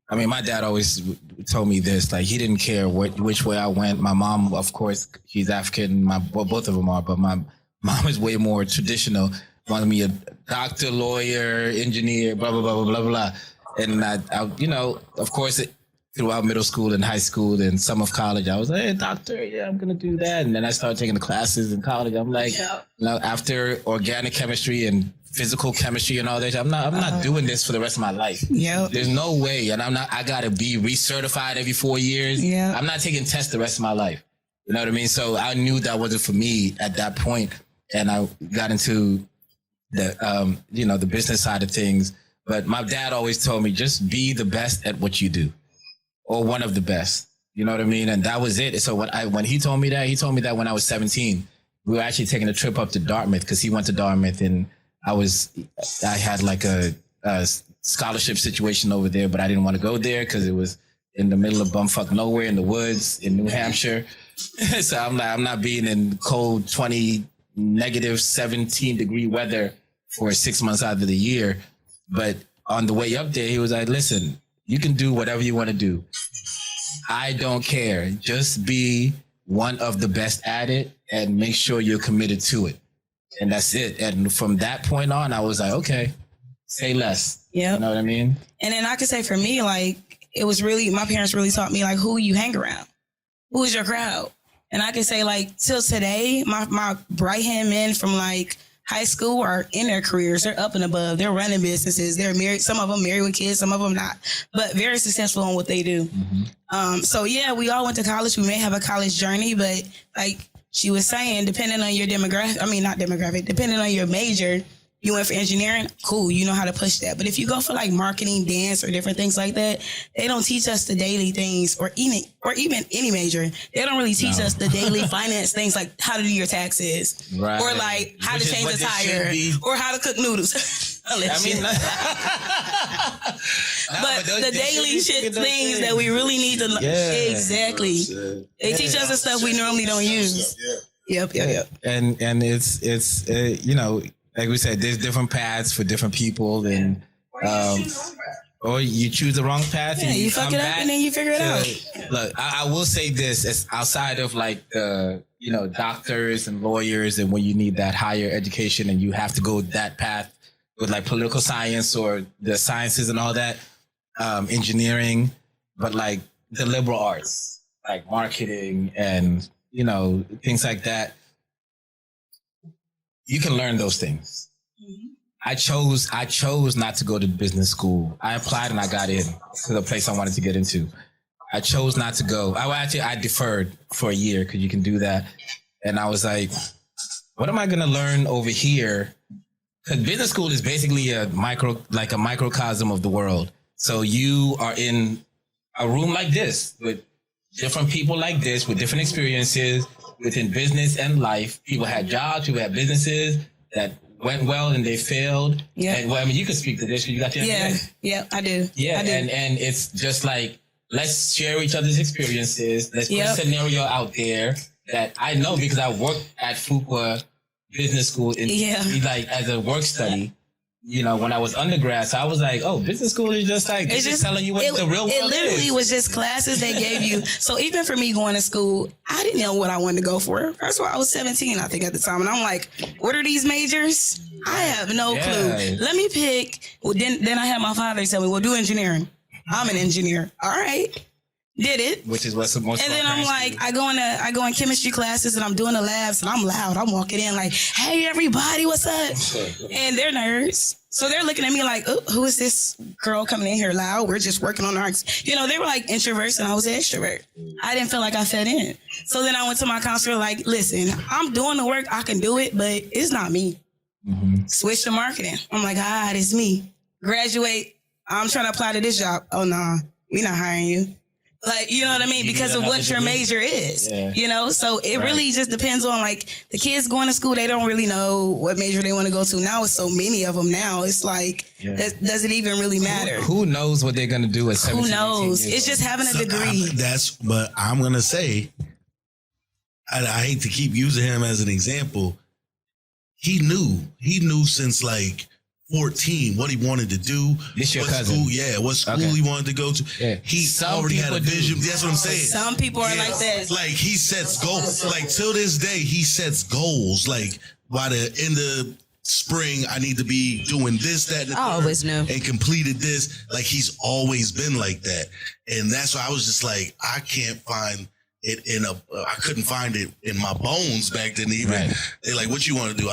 Speaker 2: my dad always told me this, like he didn't care which way I went. My mom, of course, she's African. Both of them are, but my mom is way more traditional. Wanted me a doctor, lawyer, engineer, blah, blah, blah, blah, blah, blah. And I of course, throughout middle school and high school and some of college, I was like, hey, doctor, yeah, I'm going to do that. And then I started taking the classes in college. I'm like, after organic chemistry and physical chemistry and all that, I'm not doing this for the rest of my life.
Speaker 4: Yeah.
Speaker 2: There's no way. And I got to be recertified every 4 years. Yeah. I'm not taking tests the rest of my life. You know what I mean? So I knew that wasn't for me at that point. And I got into the business side of things. But my dad always told me, just be the best at what you do, or one of the best. You know what I mean? And that was it. So when he told me that when I was 17. We were actually taking a trip up to Dartmouth because he went to Dartmouth, and I had like a scholarship situation over there, but I didn't want to go there because it was in the middle of bumfuck nowhere in the woods in New Hampshire. So I'm not being in cold 20, negative 17 degree weather for 6 months out of the year. But on the way up there, he was like, listen, you can do whatever you want to do. I don't care. Just be one of the best at it and make sure you're committed to it. And that's it. And from that point on, I was like, okay, say less. Yeah. You know what I mean?
Speaker 4: And then I could say for me, like, it was really, my parents really taught me, like, who you hang around. Who is your crowd? And I can say, like, till today, my bright hand men from, like, high school are in their careers. They're up and above. They're running businesses. They're married. Some of them married with kids. Some of them not. But very successful in what they do. Mm-hmm. So, yeah, we all went to college. We may have a college journey. But, like she was saying, depending on your depending on your major, you went for engineering, cool, you know how to push that. But if you go for like marketing, dance, or different things like that, they don't teach us the daily things, or even any major. They don't really teach us the daily finance things, like how to do your taxes, right, or like how to change a tire, or how to cook noodles. But the daily shit things that we really need to exactly. They teach us the stuff we normally don't use. Yep.
Speaker 2: And it's like we said, there's different paths for different people, and or you choose the wrong path.
Speaker 4: Yeah,
Speaker 2: and
Speaker 4: you fuck it up and then you figure it out.
Speaker 2: Look, I will say this: as outside of like the doctors and lawyers, and when you need that higher education and you have to go that path with like political science or the sciences and all that, engineering, but like the liberal arts, like marketing and things like that. You can learn those things. Mm-hmm. I chose not to go to business school. I applied and I got in to the place I wanted to get into. I chose not to go. I deferred for a year because you can do that. And I was like, what am I going to learn over here? Because business school is basically a microcosm of the world. So you are in a room like this with different people like this with different experiences within business and life. People had jobs, people had businesses that went well and they failed. Yeah. And well, I mean, you can speak to this because you got the MBA.
Speaker 4: Yeah, I do.
Speaker 2: Yeah, I do. And it's just like, let's share each other's experiences. Let's put a scenario out there that I know because I worked at Fuqua Business School like as a work study. You know, when I was undergrad, so I was like, oh, business school is just like, it's just telling you what the real world is. It literally
Speaker 4: was just classes they gave you. So even for me going to school, I didn't know what I wanted to go for. First of all, I was 17, I think, at the time. And I'm like, what are these majors? I have no clue. Let me pick. Well, then I had my father tell me, well, do engineering. I'm an engineer. All right. Did it.
Speaker 2: Which is what's the most.
Speaker 4: And then I'm like, I go in chemistry classes and I'm doing the labs and I'm loud. I'm walking in like, hey, everybody, what's up? And they're nerds. So they're looking at me like, oh, who is this girl coming in here loud? We're just working on our, they were like introverts and I was an extrovert. I didn't feel like I fit in. So then I went to my counselor like, listen, I'm doing the work. I can do it, but it's not me. Mm-hmm. Switch to marketing. I'm like, it's me. Graduate. I'm trying to apply to this job. Oh, no, we're not hiring you. Like, you know what I mean? Because of what your major is, So it really just depends on like the kids going to school. They don't really know what major they want to go to. Now it's so many of them now. It's like, does it even really matter?
Speaker 2: Who knows what they're going to do at 17?
Speaker 4: Who knows? It's just having a degree.
Speaker 5: But I'm going to say, I hate to keep using him as an example. He knew since like 14 what he wanted to do.
Speaker 2: This your cousin.
Speaker 5: What school he wanted to go to. Yeah. He already had a vision. That's what I'm saying.
Speaker 4: Some people are like this.
Speaker 5: Like he sets goals. Like till this day, he sets goals. Like by the end of spring, I need to be doing this, that, and
Speaker 7: I always knew.
Speaker 5: And completed this. Like he's always been like that. And that's why I was just like, I can't find it I couldn't find it in my bones back then even. Right. They're like, what you want to do?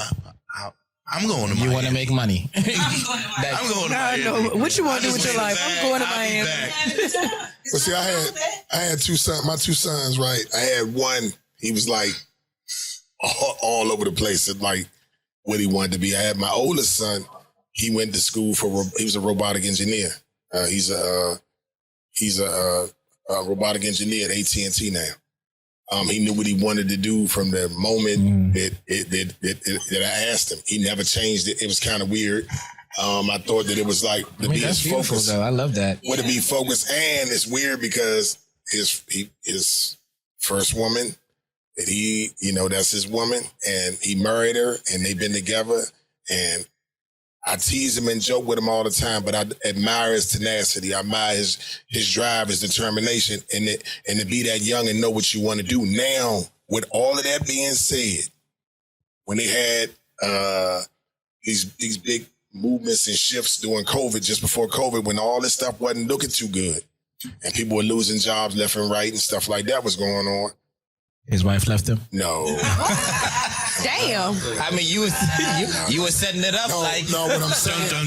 Speaker 5: I'm going to Miami.
Speaker 2: You want to make money.
Speaker 5: I'm going to Miami.
Speaker 7: No, what you want to do with your life? I'm going to Miami.
Speaker 6: But see, I had two sons. My two sons, right? I had one. He was like all over the place at like what he wanted to be. I had my oldest son. He went to school he was a robotic engineer. He's a robotic engineer at AT&T now. He knew what he wanted to do from the moment that I asked him. He never changed it. It was kind of weird. I thought that it was like to be his focus.
Speaker 2: Though. I love that.
Speaker 6: Would it be focused? And it's weird because his first woman that that's his woman, and he married her, and they've been together. And I tease him and joke with him all the time, but I admire his tenacity. I admire his drive, his determination, and to be that young and know what you want to do. Now, with all of that being said, when they had these big movements and shifts during COVID, just before COVID, when all this stuff wasn't looking too good, and people were losing jobs left and right and stuff like that was going on.
Speaker 2: His wife left him?
Speaker 6: No.
Speaker 7: Damn.
Speaker 2: I mean, you were setting it up
Speaker 6: No, what I'm saying.
Speaker 2: I'm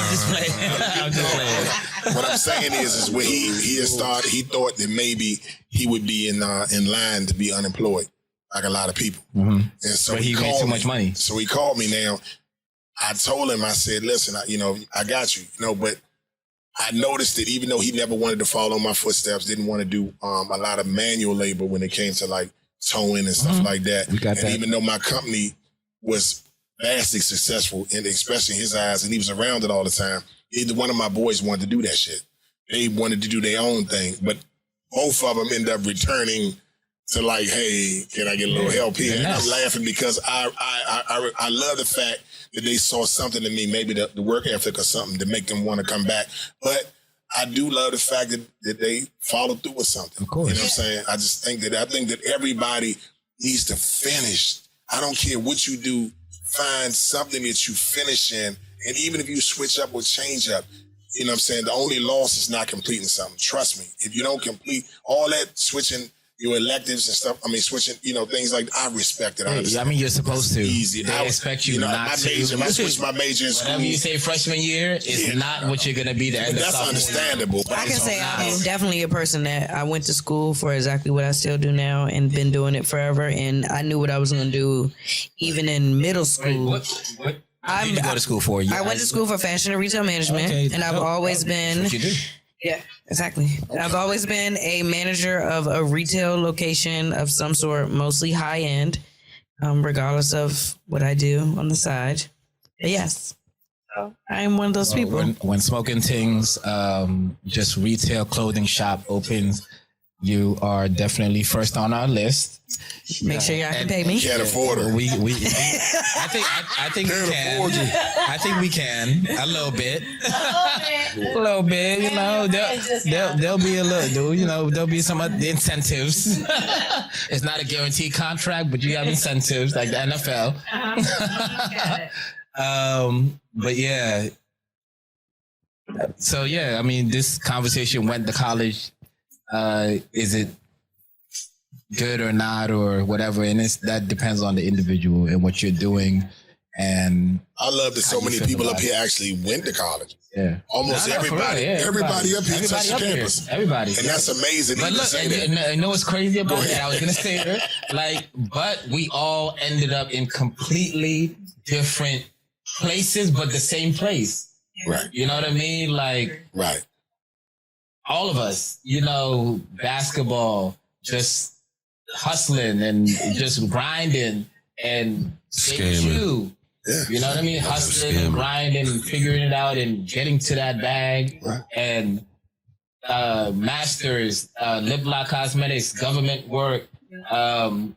Speaker 2: just playing.
Speaker 6: What I'm saying is when he thought that maybe he would be in line to be unemployed, like a lot of people. Mm-hmm. And so
Speaker 2: but he made too much money.
Speaker 6: So he called me now. I told him, I said, listen, I got you, but I noticed that even though he never wanted to follow my footsteps, didn't want to do a lot of manual labor when it came to like towing and stuff like that. Even though my company was vastly successful, and especially in his eyes, and he was around it all the time, either one of my boys wanted to do that shit. They wanted to do their own thing, but both of them end up returning to like, hey, can I get a little help here? And I'm laughing because I love the fact that they saw something in me, maybe the work ethic or something to make them want to come back. But I do love the fact that they followed through with something.
Speaker 2: Of course.
Speaker 6: You know what I'm saying? I think that everybody needs to finish. I don't care what you do, find something that you finish in. And even if you switch up or change up, you know what I'm saying? The only loss is not completing something. Trust me. If you don't complete all that switching your electives and stuff, switching, things like that, I respect it.
Speaker 2: I mean, you're supposed to.
Speaker 6: Easy.
Speaker 2: They expect you not to.
Speaker 6: I switched my major in school.
Speaker 2: Whatever you say freshman year, it's not what you're going to be the end of
Speaker 6: That's understandable.
Speaker 7: But I can say I'm definitely a person that I went to school for exactly what I still do now and been doing it forever. And I knew what I was going to do even in middle school.
Speaker 2: What did you go to school for?
Speaker 7: I went to school for fashion and retail management. Okay, and I've always been...
Speaker 2: What you do?
Speaker 7: Yeah. Exactly. I've always been a manager of a retail location of some sort, mostly high end, regardless of what I do on the side. But yes, I am one of those people.
Speaker 2: When Smoking Tingz, just retail clothing shop opens, you are definitely first on our list.
Speaker 7: Make sure y'all can pay me.
Speaker 6: Can't afford her.
Speaker 2: I think we can. I think we can a little bit. A little bit, you know. There'll be a little, you know. There'll be some incentives. It's not a guaranteed contract, but you have incentives like the NFL. But yeah. So yeah, I mean, this conversation went to college. Is it good or not or whatever? And that depends on the individual and what you're doing. And
Speaker 6: I love that so many people up here actually went to college.
Speaker 2: Yeah,
Speaker 6: almost everybody. Everybody up here touched the campus.
Speaker 2: Everybody,
Speaker 6: and that's amazing.
Speaker 2: But look, and know what's crazy about that? I was gonna say it, but we all ended up in completely different places, but the same place.
Speaker 6: Right.
Speaker 2: You know what I mean?
Speaker 6: Right.
Speaker 2: All of us, you know, basketball, just hustling and just grinding and
Speaker 3: scamming.
Speaker 6: Yeah.
Speaker 2: You know what I mean? Hustling and grinding and figuring it out and getting to that bag.
Speaker 6: Right.
Speaker 2: And masters, lip lock cosmetics, government work,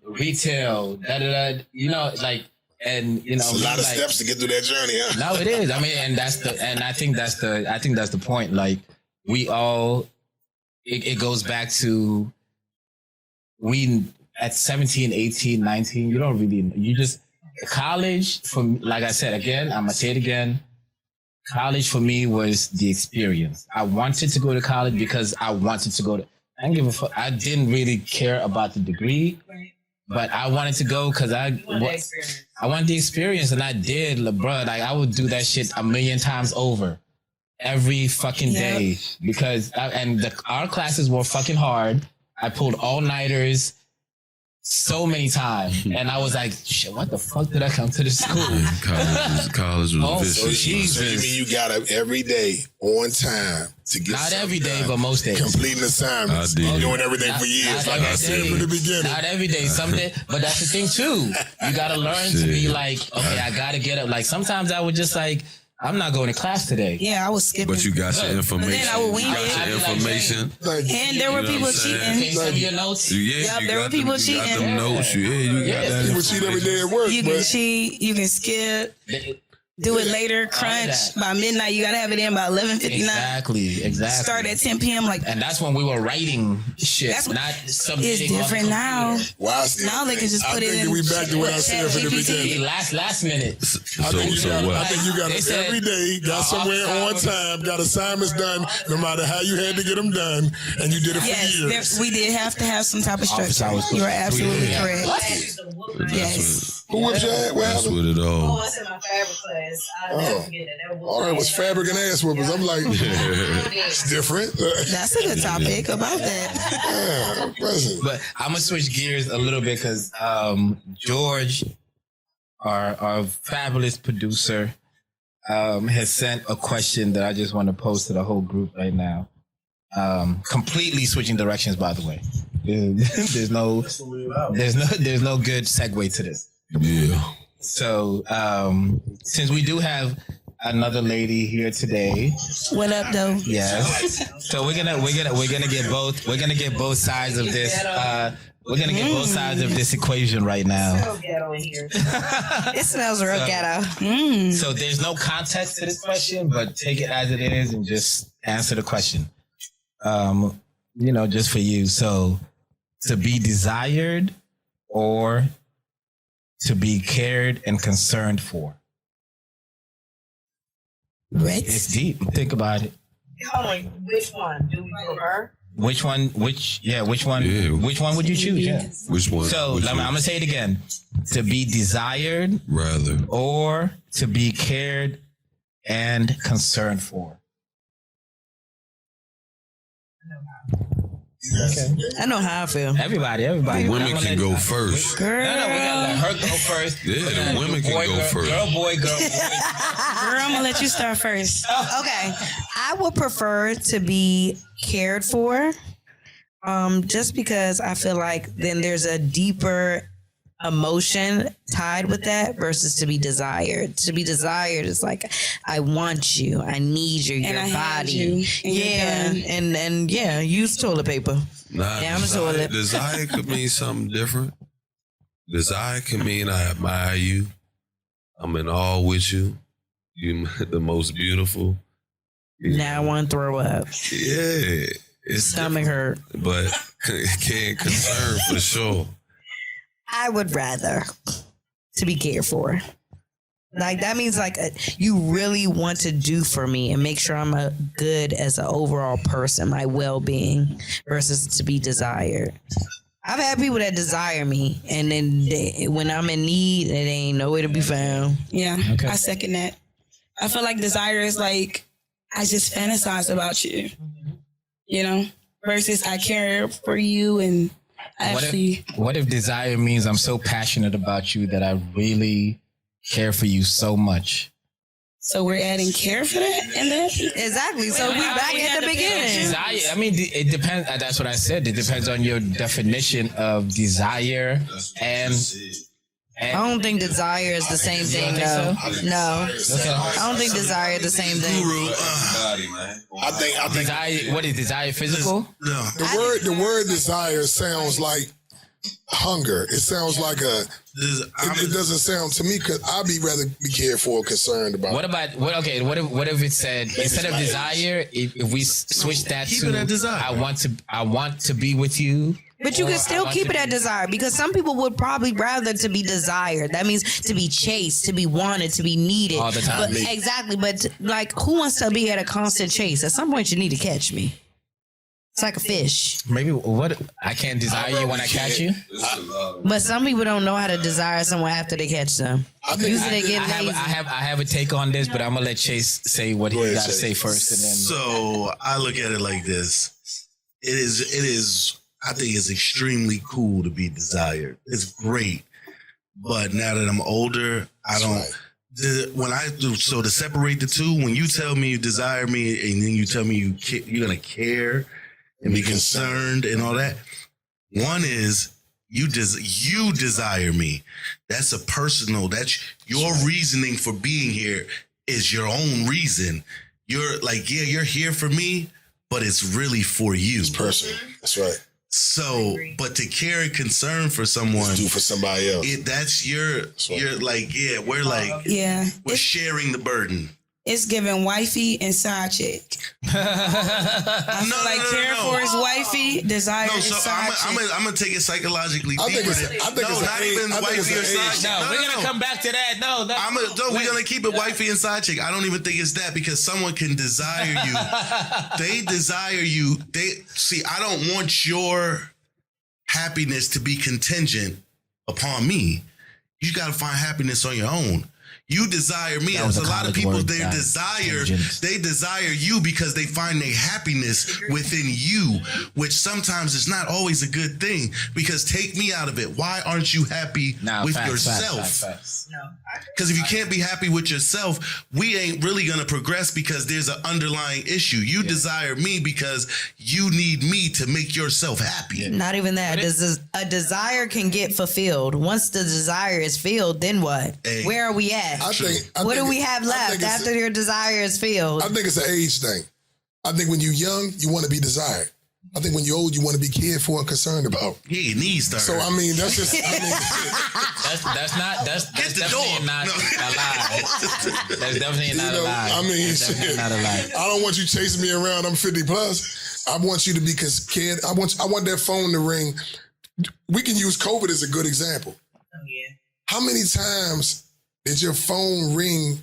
Speaker 2: retail, you know, and you know,
Speaker 6: it's a lot of steps to get through that journey, huh?
Speaker 2: No, it is. I mean, and I think that's the point. Like, we all, it goes back to, we at 17, 18, 19, college, like I said, again, I'm going to say it again, college for me was the experience. I wanted to go to college because I wanted to go to, I didn't give a fuck. I didn't really care about the degree, but I wanted to go because I wanted the experience, and I did, bro. Like, I would do that shit a million times over. Every fucking day, because our classes were fucking hard. I pulled all-nighters so many times, and I was like, shit, what the fuck did I come to this school?
Speaker 3: College was vicious.
Speaker 2: Jesus.
Speaker 6: So you mean you got up every day on time to get
Speaker 2: not every day, but most days.
Speaker 6: Completing assignments. Doing everything for years, like I said from the beginning.
Speaker 2: Not every day. Someday, but that's the thing too. You gotta learn to be like, okay, I gotta get up. Like, sometimes I would just like, I'm not going to class today.
Speaker 4: Yeah, I was skipping.
Speaker 3: But you got your information.
Speaker 4: But then I would wing it.
Speaker 3: You got your information.
Speaker 4: And there were people cheating.
Speaker 2: Can you send me your notes?
Speaker 3: Yeah,
Speaker 4: there were people cheating.
Speaker 3: You got them notes. You got that.
Speaker 6: People cheat every day at work.
Speaker 4: You can cheat. You can skip. Do it later, crunch. By midnight, you got to have it in by 11:59.
Speaker 2: Exactly.
Speaker 4: Start at 10 p.m.
Speaker 2: And that's when we were writing shit, not submitting.
Speaker 4: It's different now. Now they can just put it in.
Speaker 6: We back to what I said from the beginning.
Speaker 2: Last minute.
Speaker 6: I think you got it every day, got somewhere on time, got assignments done, no matter how you had to get them done, and you did it for years.
Speaker 4: We did have to have some type of structure. You are absolutely correct. Yes.
Speaker 6: Who was that?
Speaker 3: That's what it all.
Speaker 8: Oh, it's in my fabric class. I'll never forget that.
Speaker 6: All right, it was fabric and ass whoopers. I'm like, it's different.
Speaker 4: That's a good topic about that.
Speaker 6: Yeah,
Speaker 2: but I'm gonna switch gears a little bit because George, our fabulous producer, has sent a question that I just want to pose to the whole group right now. Completely switching directions, by the way. There's no good segue to this.
Speaker 3: Yeah.
Speaker 2: So since we do have another lady here today,
Speaker 4: what up, though?
Speaker 2: Yes. So we're gonna get both sides of this. We're gonna get both sides of this equation right now.
Speaker 8: So ghetto in here.
Speaker 4: It smells real ghetto.
Speaker 2: So there's no context to this question, but take it as it is and just answer the question. Just for you. So, to be desired or to be cared and concerned for? It's deep. Think about it.
Speaker 8: Hold on. Which one? Do we prefer?
Speaker 2: Which one would you choose? Yeah.
Speaker 3: Which one?
Speaker 2: So, I'm going to say it again. To be desired or to be cared and concerned for? Okay.
Speaker 7: I know how I feel.
Speaker 2: Everybody.
Speaker 3: The women can go first.
Speaker 7: Girl.
Speaker 2: No, we gotta let her go first.
Speaker 3: Yeah, the women can go first.
Speaker 2: Girl, boy.
Speaker 4: Girl, I'm gonna let you start first.
Speaker 7: Okay. I would prefer to be cared for. Just because I feel like then there's a deeper emotion tied with that versus to be desired. To be desired is like, I want you, I need you, your body. And use toilet paper.
Speaker 3: Nah,
Speaker 7: down the toilet.
Speaker 3: Desire could mean something different. Desire can mean I admire you. I'm in awe with you. You're the most beautiful.
Speaker 7: Now I want to throw up.
Speaker 3: Yeah. It's
Speaker 7: stomach hurt.
Speaker 3: But can't concern for sure.
Speaker 7: I would rather to be cared for. Like that means like you really want to do for me and make sure I'm a good as an overall person, my well-being versus to be desired. I've had people that desire me and then when I'm in need, it ain't nowhere to be found.
Speaker 4: Yeah, okay. I second that. I feel like desire is like, I just fantasize about you, you know, versus I care for you and
Speaker 2: What if desire means I'm so passionate about you that I really care for you so much?
Speaker 4: So we're adding care for that in there?
Speaker 7: Exactly. So we back at the beginning.
Speaker 2: Desire, I mean, it depends. That's what I said. It depends on your definition of desire and
Speaker 7: I don't think desire is the same thing, though. No. Okay. I don't think desire is the same thing.
Speaker 6: I think
Speaker 2: desire. What is desire? Physical?
Speaker 6: No. The word desire sounds like hunger. It sounds like it doesn't sound to me because I'd be rather be cared for or concerned about.
Speaker 2: What if it said instead of desire, if we switch that to desire. I want to be with you.
Speaker 7: But you can still keep it at desire because some people would probably rather to be desired. That means to be chased, to be wanted, to be needed.
Speaker 2: All the time.
Speaker 7: But, exactly. But like, who wants to be at a constant chase? At some point, you need to catch me. It's like a fish.
Speaker 2: Maybe I can't desire you when I catch you.
Speaker 7: But some people don't know how to desire someone after they catch them. Usually they get lazy.
Speaker 2: I have a take on this, but I'm gonna let Chase say what he got to say first, and then.
Speaker 5: So I look at it like this: it is. I think it's extremely cool to be desired. It's great, but now that I'm older, I don't. When I do so to separate the two, when you tell me you desire me, and then you tell me you're gonna care and be concerned and all that. One is you desire me. That's a personal. That's your reasoning for being here is your own reason. You're like, yeah, you're here for me, but it's really for you.
Speaker 6: It's personal. That's right.
Speaker 5: So, but to care and concern for someone,
Speaker 6: do for somebody else.
Speaker 5: That's you're like, yeah, we're sharing the burden.
Speaker 4: It's giving wifey and side chick. I feel like care for his wifey, desire his side chick.
Speaker 5: I'm gonna take it psychologically
Speaker 6: I
Speaker 5: deeper.
Speaker 6: think
Speaker 5: Not even wifey or side chick.
Speaker 2: No, we're gonna come back to that.
Speaker 5: We're gonna keep it wifey and side chick. I don't even think it's that because someone can desire you. They desire you. I don't want your happiness to be contingent upon me. You got to find happiness on your own. You desire me. There's a lot of people they desire you because they find their happiness within you, which sometimes is not always a good thing because take me out of it. Why aren't you happy with yourself? Because if you can't be happy with yourself, we ain't really going to progress because there's an underlying issue. You desire me because you need me to make yourself happy.
Speaker 7: Not even that. A desire can get fulfilled. Once the desire is filled, then what? Where are we at? What do we have left after your desire is filled?
Speaker 6: I think it's an age thing. I think when you're young, you want to be desired. I think when you're old, you want to be cared for and concerned about.
Speaker 5: Yeah, your knees start.
Speaker 6: So I mean, that's just.
Speaker 2: that's definitely not a lie. That's definitely not a lie.
Speaker 6: I mean, shit.
Speaker 2: Not a lie.
Speaker 6: I don't want you chasing me around. I'm 50 plus. I want you to be cared. I want that phone to ring. We can use COVID as a good example.
Speaker 8: Oh yeah.
Speaker 6: How many times did your phone ring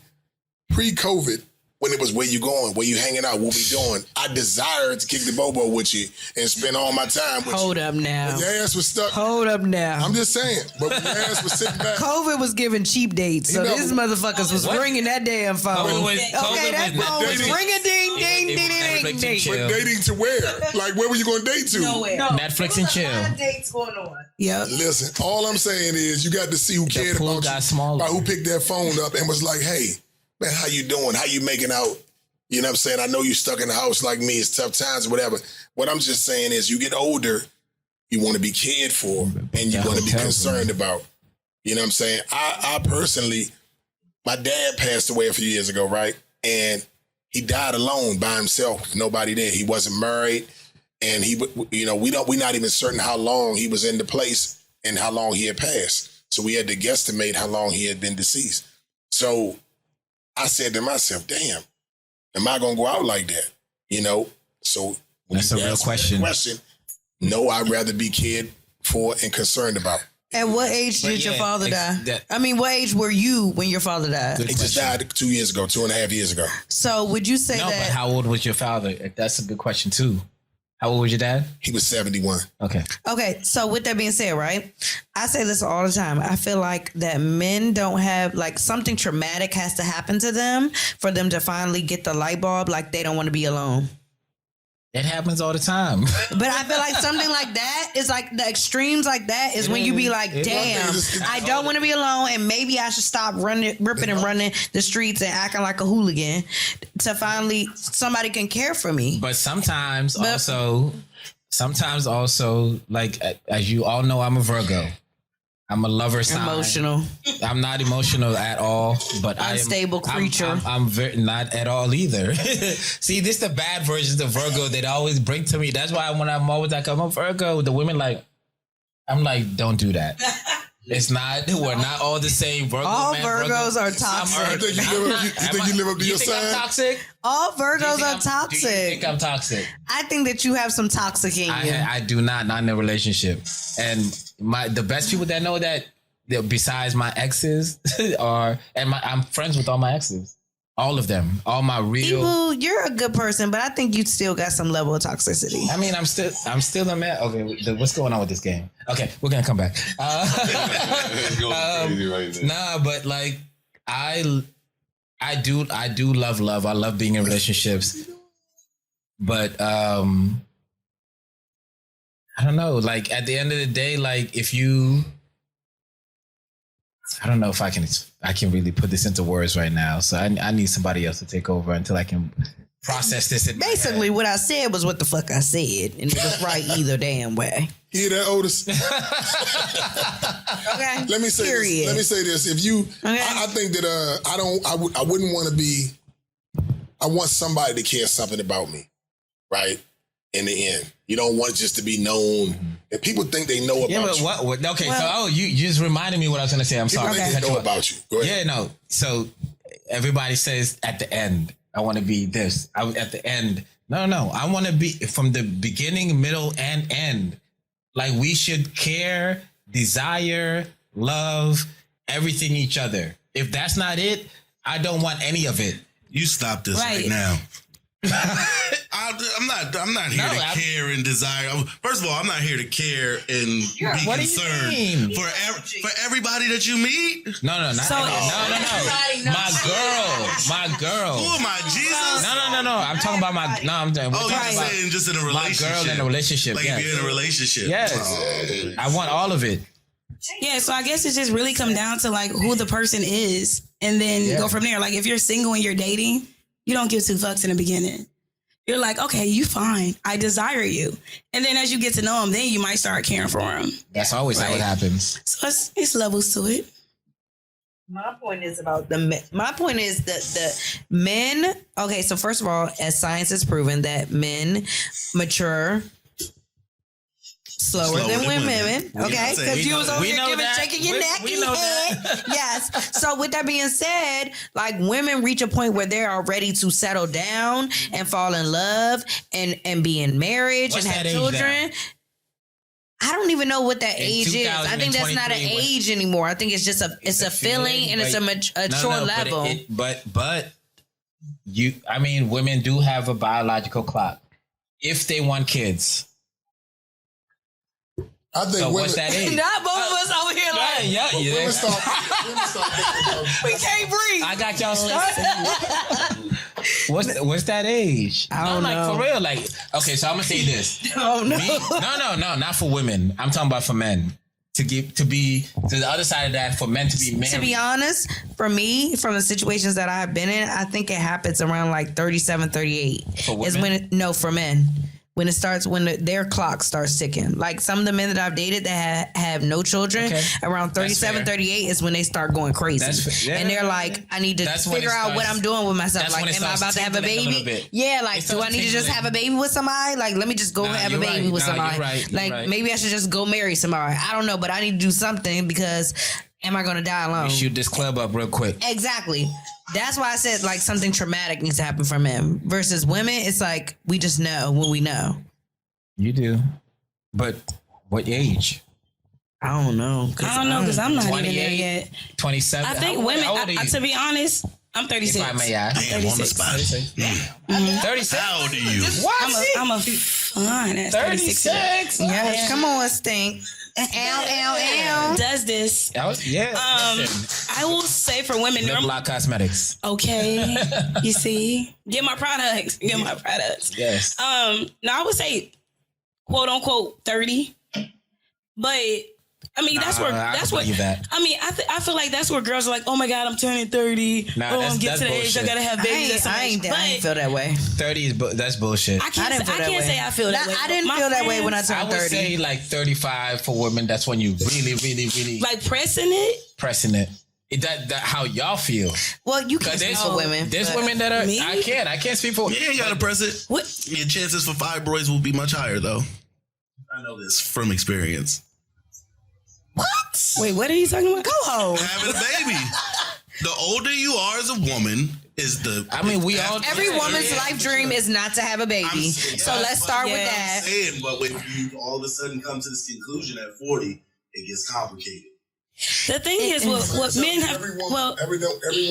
Speaker 6: pre-COVID when it was where you going, where you hanging out, what we doing. I desired to kick the bobo with you and spend all my time with
Speaker 7: Hold
Speaker 6: you.
Speaker 7: up now.
Speaker 6: When your ass was stuck.
Speaker 7: Hold up now.
Speaker 6: I'm just saying. But when your ass was sitting back.
Speaker 7: COVID was giving cheap dates, so these motherfuckers was ringing that damn phone. That phone was ringing ding, ding, ding, ding, ding.
Speaker 6: But dating to where? Like, where were you going to date to?
Speaker 4: Nowhere.
Speaker 7: No.
Speaker 2: Netflix and chill.
Speaker 8: Dates going on.
Speaker 4: Yep.
Speaker 6: Listen, all I'm saying is you got to see who cared
Speaker 2: pool
Speaker 6: about
Speaker 2: got
Speaker 6: you.
Speaker 2: smaller.
Speaker 6: Or who picked that phone up and was like, hey, man, how you doing? How you making out? You know what I'm saying? I know you stuck in the house like me. It's tough times or whatever. What I'm just saying is you get older, you want to be cared for and you want to be concerned about. You know what I'm saying? I personally, my dad passed away a few years ago, right? And he died alone by himself. Nobody there. He wasn't married. And he, you know, we're not even certain how long he was in the place and how long he had passed. So we had to guesstimate how long he had been deceased. So I said to myself, damn, am I going to go out like that? You know? So
Speaker 2: that's a real question.
Speaker 6: No, I'd rather be cared for and concerned about.
Speaker 7: At what age did your father die? I mean, what age were you when your father died?
Speaker 6: He just died 2 years ago, 2.5 years ago.
Speaker 7: So would you say
Speaker 2: No,
Speaker 7: that?
Speaker 2: but how old was your father? That's a good question too. How old was your dad?
Speaker 6: He was 71.
Speaker 2: Okay.
Speaker 7: Okay, so with that being said, right? I say this all the time. I feel like that men don't have, like, something traumatic has to happen to them for them to finally get the light bulb, like they don't want to be alone.
Speaker 2: It happens all the time.
Speaker 7: But I feel like something like that is like the extremes like that is when you be like, damn, I don't want to be alone and maybe I should stop ripping and running the streets and acting like a hooligan to finally somebody can care for me.
Speaker 2: But sometimes also, like, as you all know, I'm a Virgo. I'm a lover sign.
Speaker 7: Emotional.
Speaker 2: I'm not emotional at all, but
Speaker 7: unstable creature.
Speaker 2: I'm very not at all either. See, this the bad versions of Virgo that always bring to me. That's why when I'm always like, I'm a Virgo, the women like, I'm like, don't do that. It's not. We're not all the same. Virgo,
Speaker 7: all Virgos are toxic.
Speaker 6: You think you live up to your sign?
Speaker 2: I'm toxic?
Speaker 7: All Virgos are toxic.
Speaker 2: Do you think I'm toxic?
Speaker 7: I think that you have some toxic in you.
Speaker 2: I do not in a relationship. And the best people that know that, besides my exes, I'm friends with all my exes. All of them. All my real.
Speaker 7: Ebou, you're a good person, but I think you still got some level of toxicity.
Speaker 2: I mean, I'm still a man. Okay, what's going on with this game? Okay, we're gonna come back. Nah, but like I do love love. I love being in relationships, but I don't know. Like at the end of the day, like if you. I don't know if I can really put this into words right now. So I need somebody else to take over until I can process this.
Speaker 7: Basically, what I said was what the fuck I said, and it was right either damn way.
Speaker 6: Hear that, Otis?
Speaker 7: Okay.
Speaker 6: Let me say this. If you, okay. I think that I wouldn't want to be. I want somebody to care something about me, right? In the end, you don't want just to be known. If people think they know about you.
Speaker 2: Okay, so you just reminded me what I was going to say. I'm sorry.
Speaker 6: People think they know about you. Go ahead.
Speaker 2: Yeah, no. So everybody says at the end, I want to be this. At the end, no. I want to be from the beginning, middle, and end. Like we should care, desire, love, everything each other. If that's not it, I don't want any of it.
Speaker 5: You stop this right now. I'm not here to care and desire. First of all, I'm not here to care and be concerned for everybody that you meet.
Speaker 2: No. My girl.
Speaker 5: Who am I, Jesus?
Speaker 2: No. I'm talking about my. No, I'm.
Speaker 5: You're saying just in a relationship.
Speaker 2: My girl in a relationship.
Speaker 5: Like if you're in a relationship.
Speaker 2: Yes. I want all of it.
Speaker 4: Yeah, so I guess it just really come down to like who the person is, and then go from there. Like if you're single and you're dating. You don't give two fucks in the beginning. You're like, okay, you fine. I desire you. And then as you get to know him, then you might start caring for him.
Speaker 2: That's always how it happens.
Speaker 4: So it's levels to it.
Speaker 7: My point is about the men. My point is that the men, okay, so first of all, as science has proven that men mature slower than women. Okay, because you was over here shaking your neck. We know that. Yes. So with that being said, like women reach a point where they are ready to settle down and fall in love and be in marriage and have children. I don't even know what that age is. I think that's not an age anymore. I think it's just a feeling and it's a mature level.
Speaker 2: But women do have a biological clock if they want kids.
Speaker 6: I think
Speaker 2: what's that age?
Speaker 7: Not both of us over here like,
Speaker 6: women start
Speaker 7: we can't breathe.
Speaker 2: I got y'all started. What's that age?
Speaker 7: I don't know.
Speaker 2: For real. Like, okay, so I'm gonna say this.
Speaker 7: Oh no.
Speaker 2: No, not for women. I'm talking about for men. To be to the other side of that, for men to be married.
Speaker 7: To be honest, for me, from the situations that I've been in, I think it happens around like 37, 38.
Speaker 2: For women?
Speaker 7: Is when for men. When it starts, their clock starts ticking. Like some of the men that I've dated that have no children, around 37, 38 is when they start going crazy. And they're like, I need to figure out what I'm doing with myself. Like, am I about to have a baby? Yeah, like, do I need to just have a baby with somebody? Like, let me just go have a baby with somebody. Maybe I should just go marry somebody. I don't know, but I need to do something because am I going to die alone?
Speaker 2: Shoot this club up real quick.
Speaker 7: Exactly. That's why I said like something traumatic needs to happen for men versus women. It's like we just know when we know.
Speaker 2: You do, but what age?
Speaker 7: I don't know.
Speaker 4: I don't know because I'm not even there yet.
Speaker 2: 27.
Speaker 4: I think women. To be honest, I'm 36.
Speaker 2: If I may ask.
Speaker 5: Damn, on the spot.
Speaker 2: 36.
Speaker 5: How old are you?
Speaker 2: What?
Speaker 4: I'm a fun at 36.
Speaker 7: Yes, come on, Stink. Ow.
Speaker 4: Does this?
Speaker 2: Yeah.
Speaker 4: I will say for women,
Speaker 2: Lip Lock Cosmetics.
Speaker 4: Okay, you see, get my products.
Speaker 2: Yes.
Speaker 4: Now I would say, quote unquote, 30, but. I mean, that's where I mean, I feel like that's where girls are like, oh my God, I'm turning 30. I'm getting to the age I gotta have babies.
Speaker 7: I ain't feel that way.
Speaker 2: 30 is that's bullshit.
Speaker 4: I can't say I feel that way.
Speaker 7: I didn't feel that way when I turned 30.
Speaker 2: I would say like 35 for women. That's when you really
Speaker 4: like pressing it.
Speaker 2: That how y'all feel.
Speaker 7: Well, you can speak for women.
Speaker 2: There's women that are. Me? I can't speak for.
Speaker 5: You ain't gotta press it. What? Your chances for fibroids will be much higher though. I know this from experience.
Speaker 4: What? Wait, what are you talking about? Go home.
Speaker 5: Having a baby. The older you are as a woman is the.
Speaker 2: I mean,
Speaker 7: every woman's life dream is not to have a baby. So let's start with that.
Speaker 5: I'm saying, but when you all of a sudden come to this conclusion at 40, it gets complicated.
Speaker 4: The thing is, what men have.
Speaker 6: Every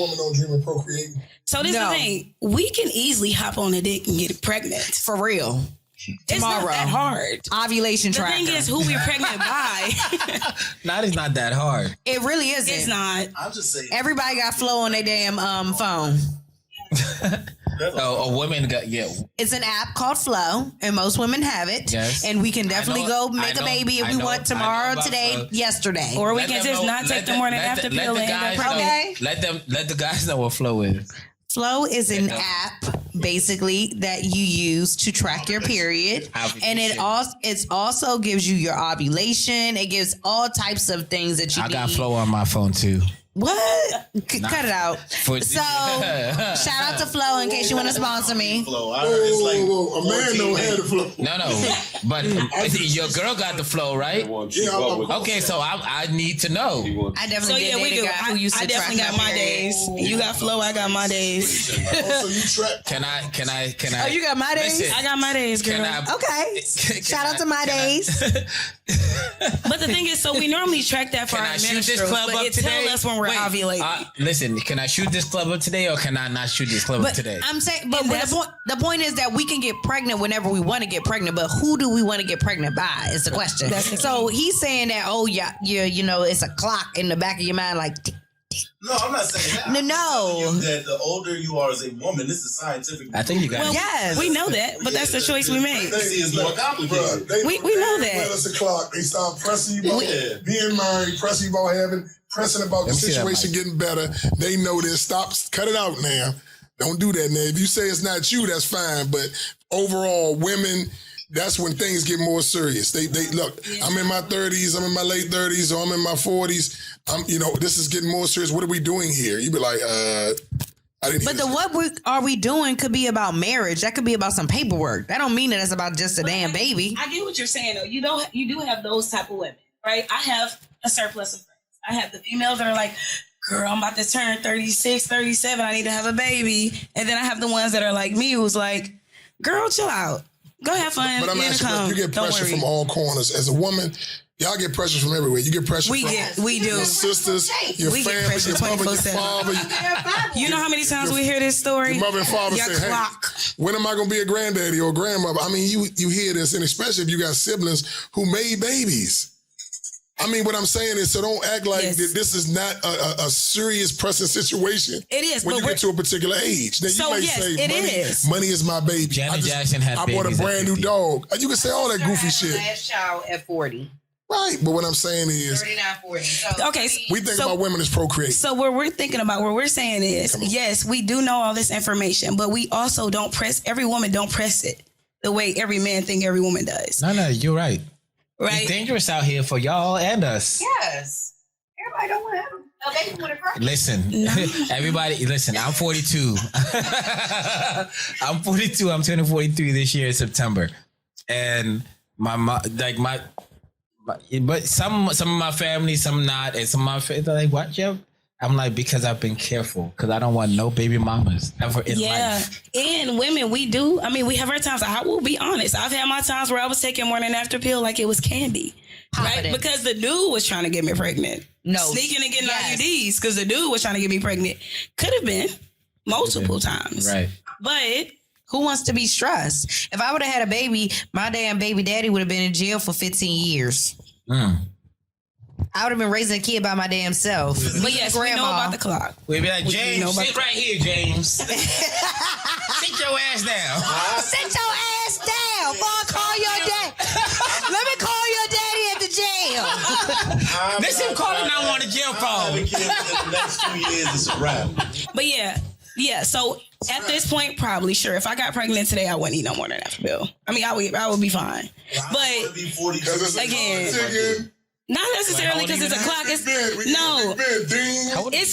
Speaker 6: woman don't dream of procreating.
Speaker 4: So this is the thing. We can easily hop on a dick and get pregnant.
Speaker 7: For real.
Speaker 4: It's not that hard.
Speaker 7: Ovulation tracker.
Speaker 4: The thing is, who we're pregnant by.
Speaker 2: It's not that hard.
Speaker 7: It really isn't.
Speaker 4: It's not.
Speaker 5: I'm just saying.
Speaker 7: Everybody got Flow on their damn phone.
Speaker 2: A woman got
Speaker 7: It's an app called Flow, and most women have it.
Speaker 2: Yes.
Speaker 7: And we can definitely go make a baby if we want tomorrow, today, yesterday.
Speaker 4: Or we can just not take the morning after pill and end up
Speaker 7: okay.
Speaker 2: Let the guys know what Flow is.
Speaker 7: Flow is an app basically that you use to track your period, and it also gives you your ovulation. It gives all types of things that you need.
Speaker 2: I got Flow on my phone too.
Speaker 7: What? Cut it out. So, shout out to Flow in case you want to sponsor me.
Speaker 5: Flow.
Speaker 6: A man don't have the Flow.
Speaker 2: No. But your girl got the Flow, right? Okay, so I need to know.
Speaker 7: I definitely date a guy who used to track
Speaker 4: got my days. You got Flow, I got my days.
Speaker 6: So you track.
Speaker 2: Can I?
Speaker 7: Oh, you got my days?
Speaker 2: Listen,
Speaker 4: I got my days, girl.
Speaker 7: Okay. Shout out to my days.
Speaker 4: But the thing is, so we normally track that for our menstruals, but it tells us when we're ovulating.
Speaker 2: Listen, can I shoot this club up today or can I not shoot this club up today?
Speaker 7: I'm saying, but the point is that we can get pregnant whenever we want to get pregnant, but who do we want to get pregnant by is the question. So he's saying that, it's a clock in the back of your mind, like.
Speaker 5: No, I'm not saying that.
Speaker 7: No.
Speaker 5: That the older you are as a woman, this is scientific.
Speaker 2: I think you got
Speaker 7: yes.
Speaker 4: We know that, but that's the choice we made.
Speaker 5: It's more complicated.
Speaker 4: We know that.
Speaker 6: Well, it's a clock. They start pressing you about being married, pressing you about pressing about the situation getting better. They know this. Stop. Cut it out now. Don't do that now. If you say it's not you, that's fine. But overall, women, that's when things get more serious. They look, I'm in my 30s, I'm in my late 30s, or I'm in my 40s. This is getting more serious. What are we doing here? You be like, I didn't.
Speaker 7: But what are we doing could be about marriage. That could be about some paperwork. That don't mean that it's about just a damn baby.
Speaker 4: I get what you're saying though. You do have those type of women, right? I have a surplus of friends. I have the females that are like, girl, I'm about to turn 36, 37. I need to have a baby. And then I have the ones that are like me who's like, girl, chill out. Go have fun.
Speaker 6: But I'm asking, you get pressure from all corners. As a woman, Y'all get pressure from everywhere. You get pressure from
Speaker 4: we do.
Speaker 6: your sisters, your
Speaker 4: We get
Speaker 6: family,
Speaker 4: pressure
Speaker 6: your mother, your
Speaker 4: 24/7.
Speaker 6: father.
Speaker 4: You know how many times we hear this story?
Speaker 6: Your mother and father
Speaker 4: Your
Speaker 6: say,
Speaker 4: clock.
Speaker 6: hey, when am I going to be a granddaddy or a grandmother? I mean, you hear this, and especially if you got siblings who made babies. I mean, what I'm saying is, so don't act like that this is not a serious pressing situation.
Speaker 4: It is.
Speaker 6: When you get to a particular age. Then
Speaker 4: So,
Speaker 6: you may
Speaker 4: yes,
Speaker 6: say,
Speaker 4: it is.
Speaker 6: money is my baby.
Speaker 2: Janet Jackson had
Speaker 6: I bought a
Speaker 2: babies at
Speaker 6: brand new
Speaker 2: 50.
Speaker 6: dog. You can say all that goofy shit.
Speaker 8: Last child at 40.
Speaker 6: Right, but what I'm saying is,
Speaker 8: 39, 40. So,
Speaker 4: Okay.
Speaker 6: we think about women as procreating.
Speaker 4: So what we're thinking about, what we're saying is, yes, we do know all this information, but we also don't press, every woman don't press it the way every man think every woman does.
Speaker 2: No, you're right.
Speaker 4: Right?
Speaker 2: It's dangerous out here for y'all and us.
Speaker 8: yes. Everybody don't want to have a baby with a girl.
Speaker 2: Listen, everybody, listen, I'm 42. I'm 42. I'm turning 43 this year in September. And but some of my family, some not, and some of my friends are like, what, Jeff? I'm like, because I've been careful, because I don't want no baby mamas ever in life.
Speaker 4: And women, we have our times. I will be honest. I've had my times where I was taking morning after pill like it was candy. Right? Because the dude was trying to get me pregnant. Sneaking and getting IUDs because the dude was trying to get me pregnant. Could have been multiple times.
Speaker 2: Right.
Speaker 4: But
Speaker 7: who wants to be stressed? If I would have had a baby, my damn baby daddy would have been in jail for 15 years. I would have been raising a kid by my damn self.
Speaker 4: But yes, we know about the clock.
Speaker 2: We'd be like, James, sit right here, James. Sit your ass down.
Speaker 7: Sit your ass down before I call your dad. Let me call your daddy at the jail.
Speaker 2: This him calling 911 jail phone.
Speaker 5: The next 2 years, it's a wrap.
Speaker 4: But yeah. So at this point, probably sure. If I got pregnant today, I wouldn't eat no more than after bill. I mean, I would be fine. But again. Not necessarily because it's a clock. It's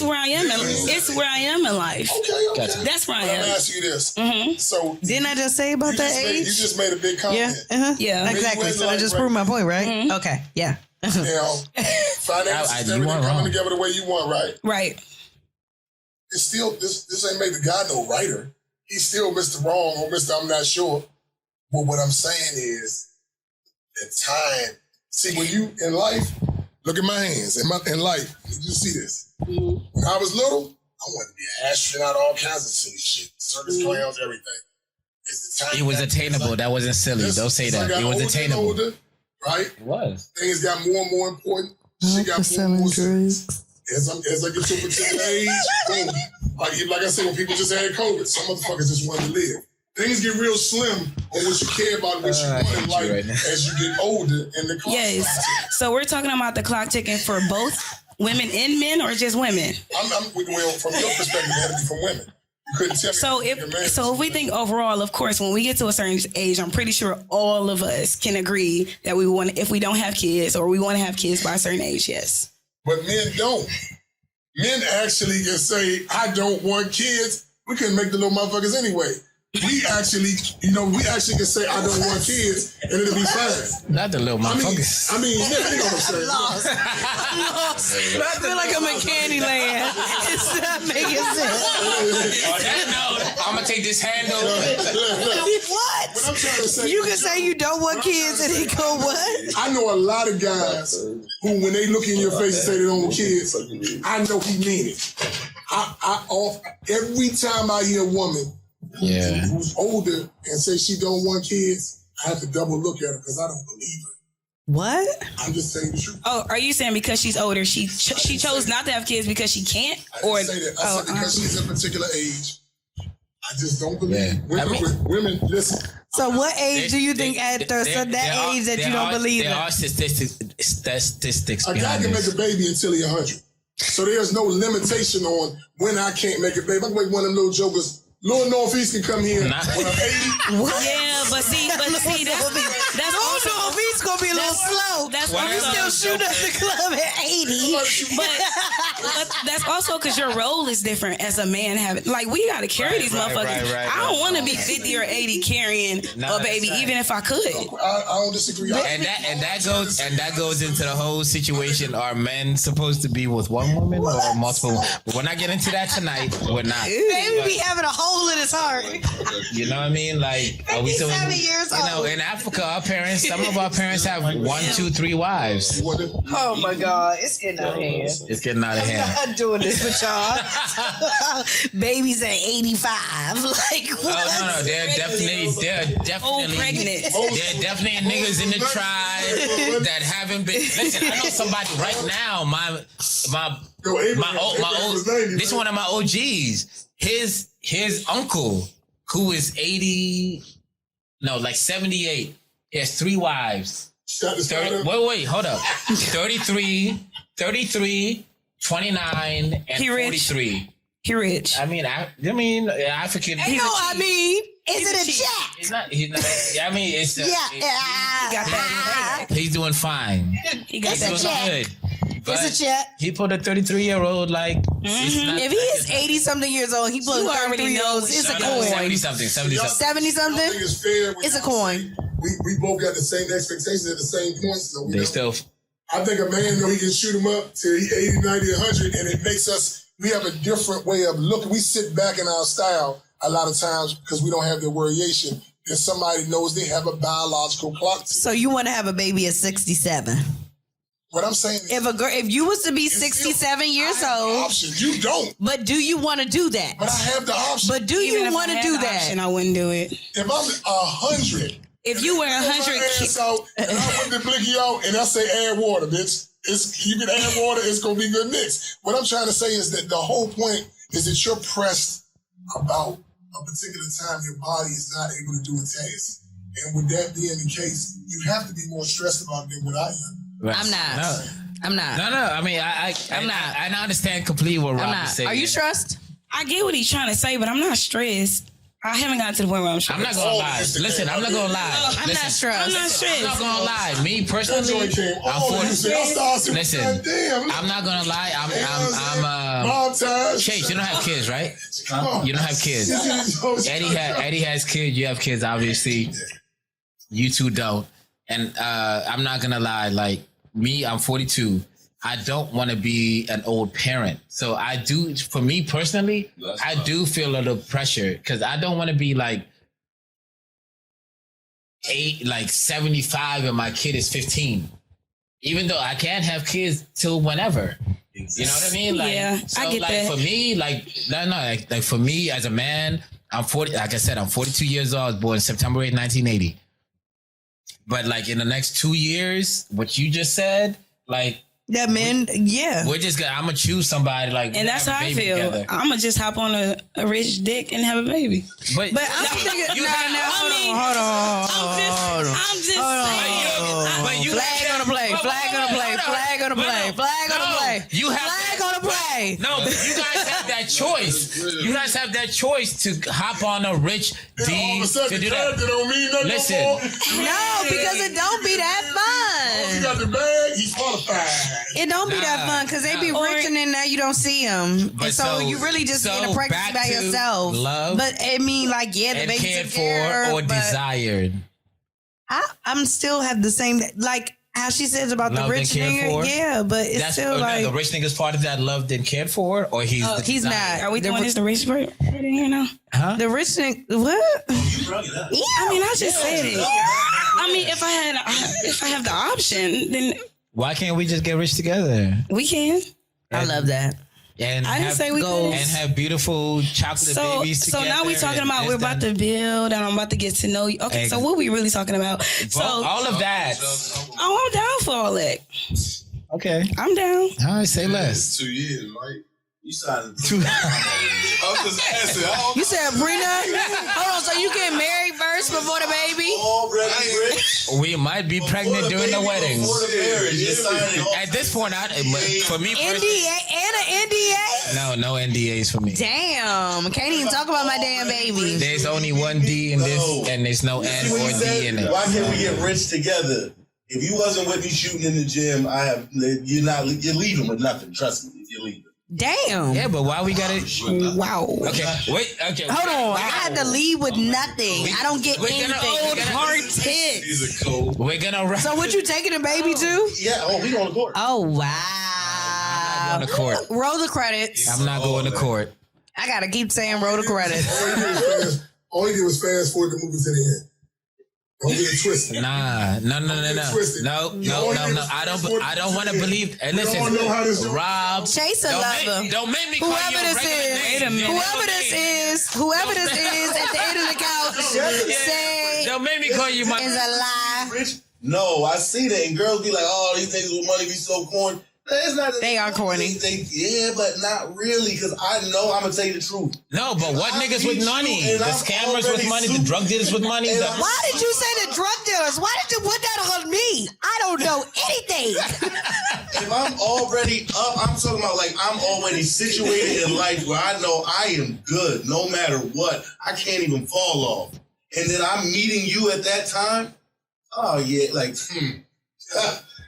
Speaker 4: where I am. It's where I am in life.
Speaker 6: Okay.
Speaker 4: That's where I am.
Speaker 6: Let me ask you this.
Speaker 4: Mm-hmm.
Speaker 6: So
Speaker 7: didn't I just say about that age?
Speaker 6: You just made a big comment.
Speaker 4: Yeah.
Speaker 7: Exactly. So I just proved my point, right? Mm-hmm. Okay. Yeah.
Speaker 6: You know, financial everything coming together the way you want, right?
Speaker 4: Right.
Speaker 6: It's still this ain't make the guy no writer. He's still Mr. Wrong or Mr. I'm not sure. But what I'm saying is the time. See, when you in life, look at my hands in life. Did you see this? Mm-hmm. When I was little, I wanted to be an astronaut, all kinds of silly shit, circus clowns, everything.
Speaker 2: It was attainable. That wasn't silly. Don't say that. It was attainable.
Speaker 6: Older, right?
Speaker 2: It was.
Speaker 6: Things got more and more important. She got more and more serious. As I get to a particular age, boom. Like I said, when people just had COVID, some motherfuckers just wanted to live. Things get real slim on what you care about and what you want in life as you get older and the clock.
Speaker 4: Yes. So we're talking about the clock ticking for both women and men or just women?
Speaker 6: Well, from your perspective, it had to be from women. You couldn't tell me.
Speaker 4: So if we think overall, of course, when we get to a certain age, I'm pretty sure all of us can agree that we want, if we don't have kids or we want to have kids by a certain age, yes.
Speaker 6: But men don't. Men actually can say, I don't want kids. We couldn't make the little motherfuckers anyway. We actually can say, I don't want kids, and it'll be fine.
Speaker 2: Not the little motherfuckers.
Speaker 6: I mean, you know what I'm saying?
Speaker 7: Lost. I feel like I'm in Candyland. It's not making sense.
Speaker 2: I'm going to take this handle.
Speaker 7: What?
Speaker 6: I'm trying to say,
Speaker 7: you can say you don't want kids, and he go what?
Speaker 6: I know a lot of guys who, when they look in your face and say they don't want kids, I know he mean it. Every time I hear a woman who's older and say she don't want kids, I have to double look at her because I don't believe her.
Speaker 7: What?
Speaker 6: I'm just saying the truth.
Speaker 4: Oh, are you saying because she's older, she chose not to have kids because she can't?
Speaker 6: I didn't say that. I said because she's a particular age. I just don't believe women. Listen.
Speaker 7: So what age do you think at that age that you don't believe
Speaker 2: there are statistics
Speaker 6: a guy can make a baby until he's 100. So there's no limitation on when I can't make a baby. I can make one of them little jokers. Lord Northeast can come here when I'm 80.
Speaker 4: What? Yeah, but see, that's also
Speaker 7: Northeast gonna be a little slow.
Speaker 4: That's
Speaker 7: why we still shoot at the club at 80.
Speaker 4: But that's also because your role is different as a man. We gotta carry these motherfuckers.
Speaker 2: Right.
Speaker 4: I don't want to be 50 or 80 carrying a baby, even if I could.
Speaker 6: I don't disagree.
Speaker 2: And that goes into the whole situation. Are men supposed to be with one woman or multiple? We're not getting into that tonight. We're not.
Speaker 7: Baby be having a hole in his heart.
Speaker 2: You know what I mean? Like, are we still?
Speaker 7: 7 years old.
Speaker 2: In Africa, some of our parents have 1, 2, 3 wives.
Speaker 7: Oh my God, it's getting out of hand.
Speaker 2: It's getting out of hand.
Speaker 7: I'm not doing this with y'all. Babies at 85. Like what?
Speaker 2: Oh no, they're definitely
Speaker 4: pregnant.
Speaker 2: There are definitely niggas in the tribe that haven't been. Listen, I know somebody right now. My old. This is one of my OGs. His uncle, who is 78. He has 3 wives. 30, hold up. 33, 29, and 43.
Speaker 4: He rich.
Speaker 2: I mean, African.
Speaker 7: Is it a check?
Speaker 2: He's not. I mean, it's.
Speaker 7: Yeah.
Speaker 4: He got that.
Speaker 2: He's doing fine.
Speaker 4: He got
Speaker 2: He's
Speaker 4: that
Speaker 2: doing
Speaker 4: check.
Speaker 2: good. But
Speaker 7: It's a check.
Speaker 2: he put a 33-year-old like.
Speaker 7: If he is 80-something years old, he put a 33-year-old. It's a coin.
Speaker 2: 70-something.
Speaker 7: 70-something.
Speaker 6: It's fair.
Speaker 7: It's a coin.
Speaker 6: We both got the same expectations at the same points. So
Speaker 2: They still.
Speaker 6: I think a man know he can shoot him up till he 80, 90, 100, and it makes us. We have a different way of looking. We sit back in our style a lot of times because we don't have the variation. And somebody knows they have a biological clock.
Speaker 7: So you want to have a baby at 67?
Speaker 6: What I'm saying is,
Speaker 7: if you was to be 67 years old,
Speaker 6: option. You don't.
Speaker 7: But do you want to do that?
Speaker 6: But I have the option.
Speaker 7: But do
Speaker 4: Even
Speaker 7: you
Speaker 4: if
Speaker 7: want
Speaker 4: I
Speaker 7: to
Speaker 4: had
Speaker 7: do
Speaker 4: the
Speaker 7: that?
Speaker 4: option, I wouldn't do it.
Speaker 6: If I'm 100,
Speaker 4: If you were 100,
Speaker 6: out and I put the blicky out and I say add water, bitch. You can add water. It's gonna be good mix. What I'm trying to say is that the whole point is that you're pressed about a particular time your body is not able to do a task. And with that being the case, you have to be more stressed about it than what I am.
Speaker 2: Right.
Speaker 7: I'm not.
Speaker 2: No.
Speaker 7: I'm not.
Speaker 2: No. I mean, I'm not. I understand completely what Rob is saying.
Speaker 7: Are you stressed?
Speaker 4: I get what he's trying to say, but I'm not stressed. I haven't gotten to the point where I'm stressed.
Speaker 2: I'm not gonna lie. Listen, I'm not gonna lie.
Speaker 7: I'm not stressed.
Speaker 4: I'm not stressed.
Speaker 2: I'm not gonna lie. Me personally, I'm 40. Listen, I'm not gonna lie. I'm Chase, you don't have kids, right? You don't have kids. Eddie has kids. You have kids, obviously. You two don't. And I'm not gonna lie. Like me, I'm 42. I don't want to be an old parent. So I do, for me personally, I do feel a little pressure because I don't want to be like 75 and my kid is 15. Even though I can't have kids till whenever. You know what I mean? Like,
Speaker 4: yeah,
Speaker 2: so
Speaker 4: I get
Speaker 2: like
Speaker 4: that.
Speaker 2: For me, like for me as a man, I'm 40, like I said, I'm 42 years old, I was born September 8, 1980. But like in the next 2 years, what you just said, like,
Speaker 7: That men, yeah.
Speaker 2: we're just gonna. I'm gonna choose somebody like,
Speaker 4: And that's how I feel.
Speaker 2: Together.
Speaker 4: I'm gonna just hop on a rich dick and have a baby.
Speaker 2: But
Speaker 7: I'm thinking,
Speaker 2: you
Speaker 7: hold on.
Speaker 4: I'm just saying.
Speaker 2: But you
Speaker 7: Flag on the play. Flag on the play. Flag on the play. Flag on the play.
Speaker 2: You have
Speaker 7: flag on the play.
Speaker 2: No, but you guys have that choice. You guys have that choice to hop on a rich D
Speaker 6: all of a sudden,
Speaker 2: to do that.
Speaker 6: don't mean nothing
Speaker 2: Listen.
Speaker 6: no more.
Speaker 7: No, because it don't be that
Speaker 6: You
Speaker 7: fun.
Speaker 6: got the bag, he's qualified.
Speaker 7: It don't be that fun because they be rich and then now you don't see them.
Speaker 2: But
Speaker 7: And so you really just
Speaker 2: so
Speaker 7: get a pregnancy
Speaker 2: back
Speaker 7: by
Speaker 2: to
Speaker 7: yourself.
Speaker 2: love
Speaker 7: But I mean, like, yeah, the
Speaker 2: and
Speaker 7: baby
Speaker 2: cared
Speaker 7: took
Speaker 2: for
Speaker 7: care,
Speaker 2: or
Speaker 7: but
Speaker 2: desired.
Speaker 7: I'm still have the same, like how she says about
Speaker 2: Loved
Speaker 7: the
Speaker 2: and
Speaker 7: rich
Speaker 2: cared
Speaker 7: nigga.
Speaker 2: for?
Speaker 7: Yeah, but it's
Speaker 2: That's
Speaker 7: still
Speaker 2: the
Speaker 7: like
Speaker 2: rich nigga's part of that loved and cared for, or he's
Speaker 7: he's
Speaker 2: desired?
Speaker 7: not.
Speaker 4: Are we
Speaker 7: the,
Speaker 4: doing this the rich part in here now?
Speaker 2: Huh?
Speaker 7: the rich nigga? What?
Speaker 4: I mean, I just said it. I mean, if I have the option, then
Speaker 2: Why can't we just get rich together?
Speaker 4: we can.
Speaker 7: I love that.
Speaker 2: And
Speaker 4: I didn't
Speaker 2: have,
Speaker 4: say we couldn't.
Speaker 2: and have beautiful chocolate babies
Speaker 4: So
Speaker 2: together.
Speaker 4: now we talking
Speaker 2: and
Speaker 4: about
Speaker 2: this,
Speaker 4: we're about
Speaker 2: that.
Speaker 4: to build and I'm about to get to know you. Okay, so what we really talking about? So
Speaker 2: all of that.
Speaker 4: oh, I'm down for all that.
Speaker 2: Okay.
Speaker 4: I'm down.
Speaker 2: All right, say less.
Speaker 5: 2 years, right? You signed
Speaker 2: Two.
Speaker 5: I'm just asking.
Speaker 7: You said prenup? Hold on, so you get married first before the baby?
Speaker 5: Already rich.
Speaker 2: We might be pregnant during the wedding.
Speaker 5: Before the marriage, you're signing
Speaker 2: At this point, for me,
Speaker 7: NDA and an NDA?
Speaker 2: no NDAs for me.
Speaker 7: Damn, can't even talk about my damn baby.
Speaker 2: There's only one D in this, and there's no N
Speaker 5: See what
Speaker 2: or
Speaker 5: he
Speaker 2: D
Speaker 5: said?
Speaker 2: in it.
Speaker 5: Why can't we get rich together? If you wasn't with me shooting in the gym, you're leaving with nothing. Trust me, if you're leaving.
Speaker 7: Damn.
Speaker 2: Yeah, but why we gotta?
Speaker 4: Wow.
Speaker 2: Okay, wait. Okay,
Speaker 7: Hold on, I had to leave with nothing. I don't get
Speaker 2: We're gonna-
Speaker 7: anything.
Speaker 2: we're gonna-
Speaker 7: Hard tits.
Speaker 5: These are cool.
Speaker 2: We're gonna wrap.
Speaker 7: So what you taking the baby to?
Speaker 5: Yeah. Oh, we going to court.
Speaker 7: Oh
Speaker 2: I'm
Speaker 7: wow.
Speaker 2: going to court.
Speaker 7: Roll the credits.
Speaker 2: I'm not going to court.
Speaker 7: I gotta keep saying roll the credits.
Speaker 6: All he did was fast forward the movie to the end. Don't get it twisted.
Speaker 2: Nah, no. I don't want to believe. And listen, Rob,
Speaker 7: Chase a lover.
Speaker 2: Don't make me call you a regular name.
Speaker 7: Whoever this is at the end of the couch, say
Speaker 2: don't make me call you my.
Speaker 7: Is a lie.
Speaker 5: Rich? No, I see that, and girls be like, "Oh, these niggas with money be so corny." It's not.
Speaker 7: They are corny.
Speaker 5: Yeah, but not really, because I know I'm gonna tell you the truth.
Speaker 2: No, but what niggas with money? The scammers with money, the drug dealers with money.
Speaker 7: Why did you say the drug dealers? Why did you put that on me? I don't know anything.
Speaker 5: If I'm already up, I'm talking about like I'm already situated in life where I know I am good no matter what. I can't even fall off. And then I'm meeting you at that time. Oh yeah, like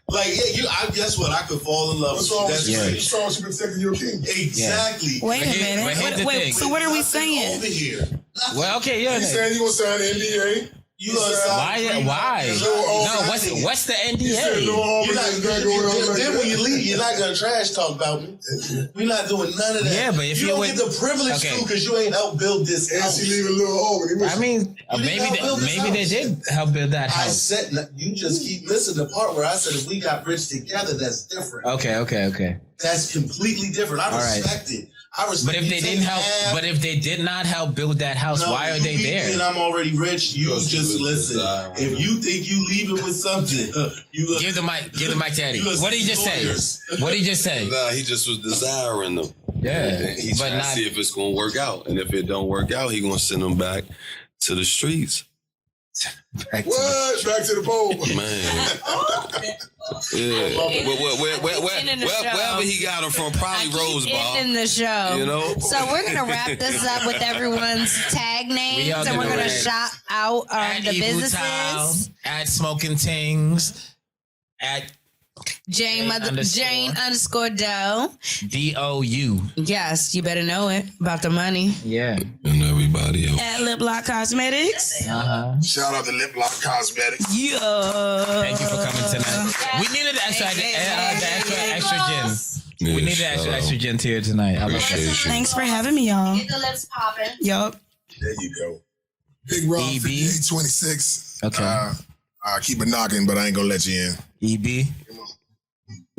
Speaker 5: like yeah, I guess what? I could fall in love with you. That's great.
Speaker 6: What's wrong with you protecting your king?
Speaker 5: Exactly.
Speaker 4: Wait a minute. Wait, so what are we saying?
Speaker 5: Over here.
Speaker 2: Well, okay, yeah.
Speaker 6: You saying you gonna sign an NDA?
Speaker 5: You gonna sign?
Speaker 2: Why? No, what's the NDA?
Speaker 5: Then when you leave, you're not gonna trash talk about me. We're not doing none of that.
Speaker 2: Yeah, but if
Speaker 5: you don't get the privilege to, because you ain't helped build this house.
Speaker 6: And she leave a little hole.
Speaker 2: I mean, maybe they did help build that house.
Speaker 5: I said, you just keep missing the part where I said if we got rich together, that's different.
Speaker 2: Okay.
Speaker 5: That's completely different. I respect it.
Speaker 2: But if they didn't help, but if they did not help build that house, why are they there?
Speaker 5: And I'm already rich. You just listen. If you think you leaving with something, you
Speaker 2: give the mic to Eddie. What did he just say? What did he just say?
Speaker 3: Nah, he just was desiring them.
Speaker 2: Yeah,
Speaker 3: he's trying to see if it's gonna work out, and if it don't work out, he gonna send them back to the streets.
Speaker 6: Back to the pole,
Speaker 3: man. Yeah, wherever he got him from, probably Rosebud.
Speaker 7: In the show,
Speaker 3: you know.
Speaker 7: So we're gonna wrap this up with everyone's tag names, and we're gonna shout out the
Speaker 2: Ebou
Speaker 7: businesses.
Speaker 2: Taal, at Smoking Tingz, at
Speaker 7: Jane _ Doe.
Speaker 2: DOU.
Speaker 7: Yes, you better know it about the money.
Speaker 2: Yeah.
Speaker 3: And everybody else.
Speaker 4: At Lip Lock Cosmetics.
Speaker 6: Shout out to Lip Lock Cosmetics.
Speaker 4: Yeah.
Speaker 2: Thank you for coming tonight. We needed the extra gin. We need the extra gin here tonight. I love that.
Speaker 4: Thanks for having me, y'all.
Speaker 8: Get the lips popping.
Speaker 4: Yup.
Speaker 6: There you go. Big Rob, 5826.
Speaker 2: Okay.
Speaker 6: I keep it knocking, but I ain't gonna let you in.
Speaker 2: EB.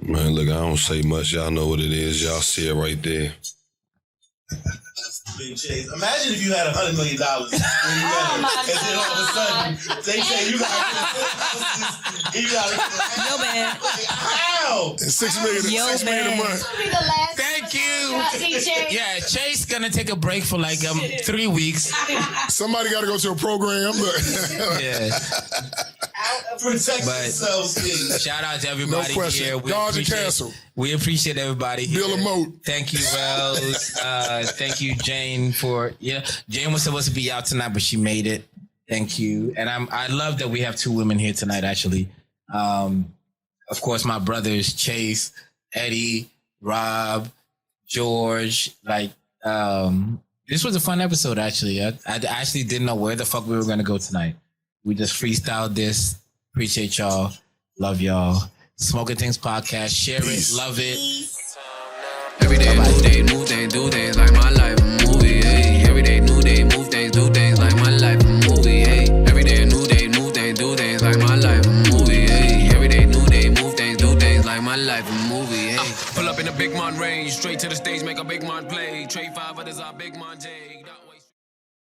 Speaker 3: Man, look, I don't say much. Y'all know what it is. Y'all see it right there.
Speaker 5: Big Chase. Imagine if you had $100 million. And then all of a sudden, they say you got
Speaker 4: Yo, man.
Speaker 5: How?
Speaker 6: And $6 million a month.
Speaker 2: Thank you. Yeah, Chase gonna take a break for like 3 weeks.
Speaker 6: Somebody got to go to a program.
Speaker 2: Yeah.
Speaker 5: Protect yourselves.
Speaker 2: Shout out to everybody here.
Speaker 6: Dodge and cancel.
Speaker 2: We appreciate everybody here.
Speaker 6: Bill a moat.
Speaker 2: Thank you, Wells. Thank you, Jane, for Jane was supposed to be out tonight, but she made it. Thank you. And I love that we have 2 women here tonight, actually. Of course, my brothers, Chase, Eddie, Rob, George. This was a fun episode, actually. I actually didn't know where the fuck we were gonna go tonight. We just freestyled this. Appreciate y'all. Love y'all. Smoking Things Podcast. Share it. Love it.
Speaker 1: Every day, new day, do things like my life a movie. Hey. Every day, new day, move things, do things like my life a movie. Hey. Every day, new day, do things like my life a movie. Hey. Every day, new day, move things, do things like my life a movie. Hey. Pull up in a big man range, straight to the stage, make a big man play. Trade 5 others, our big man Jay.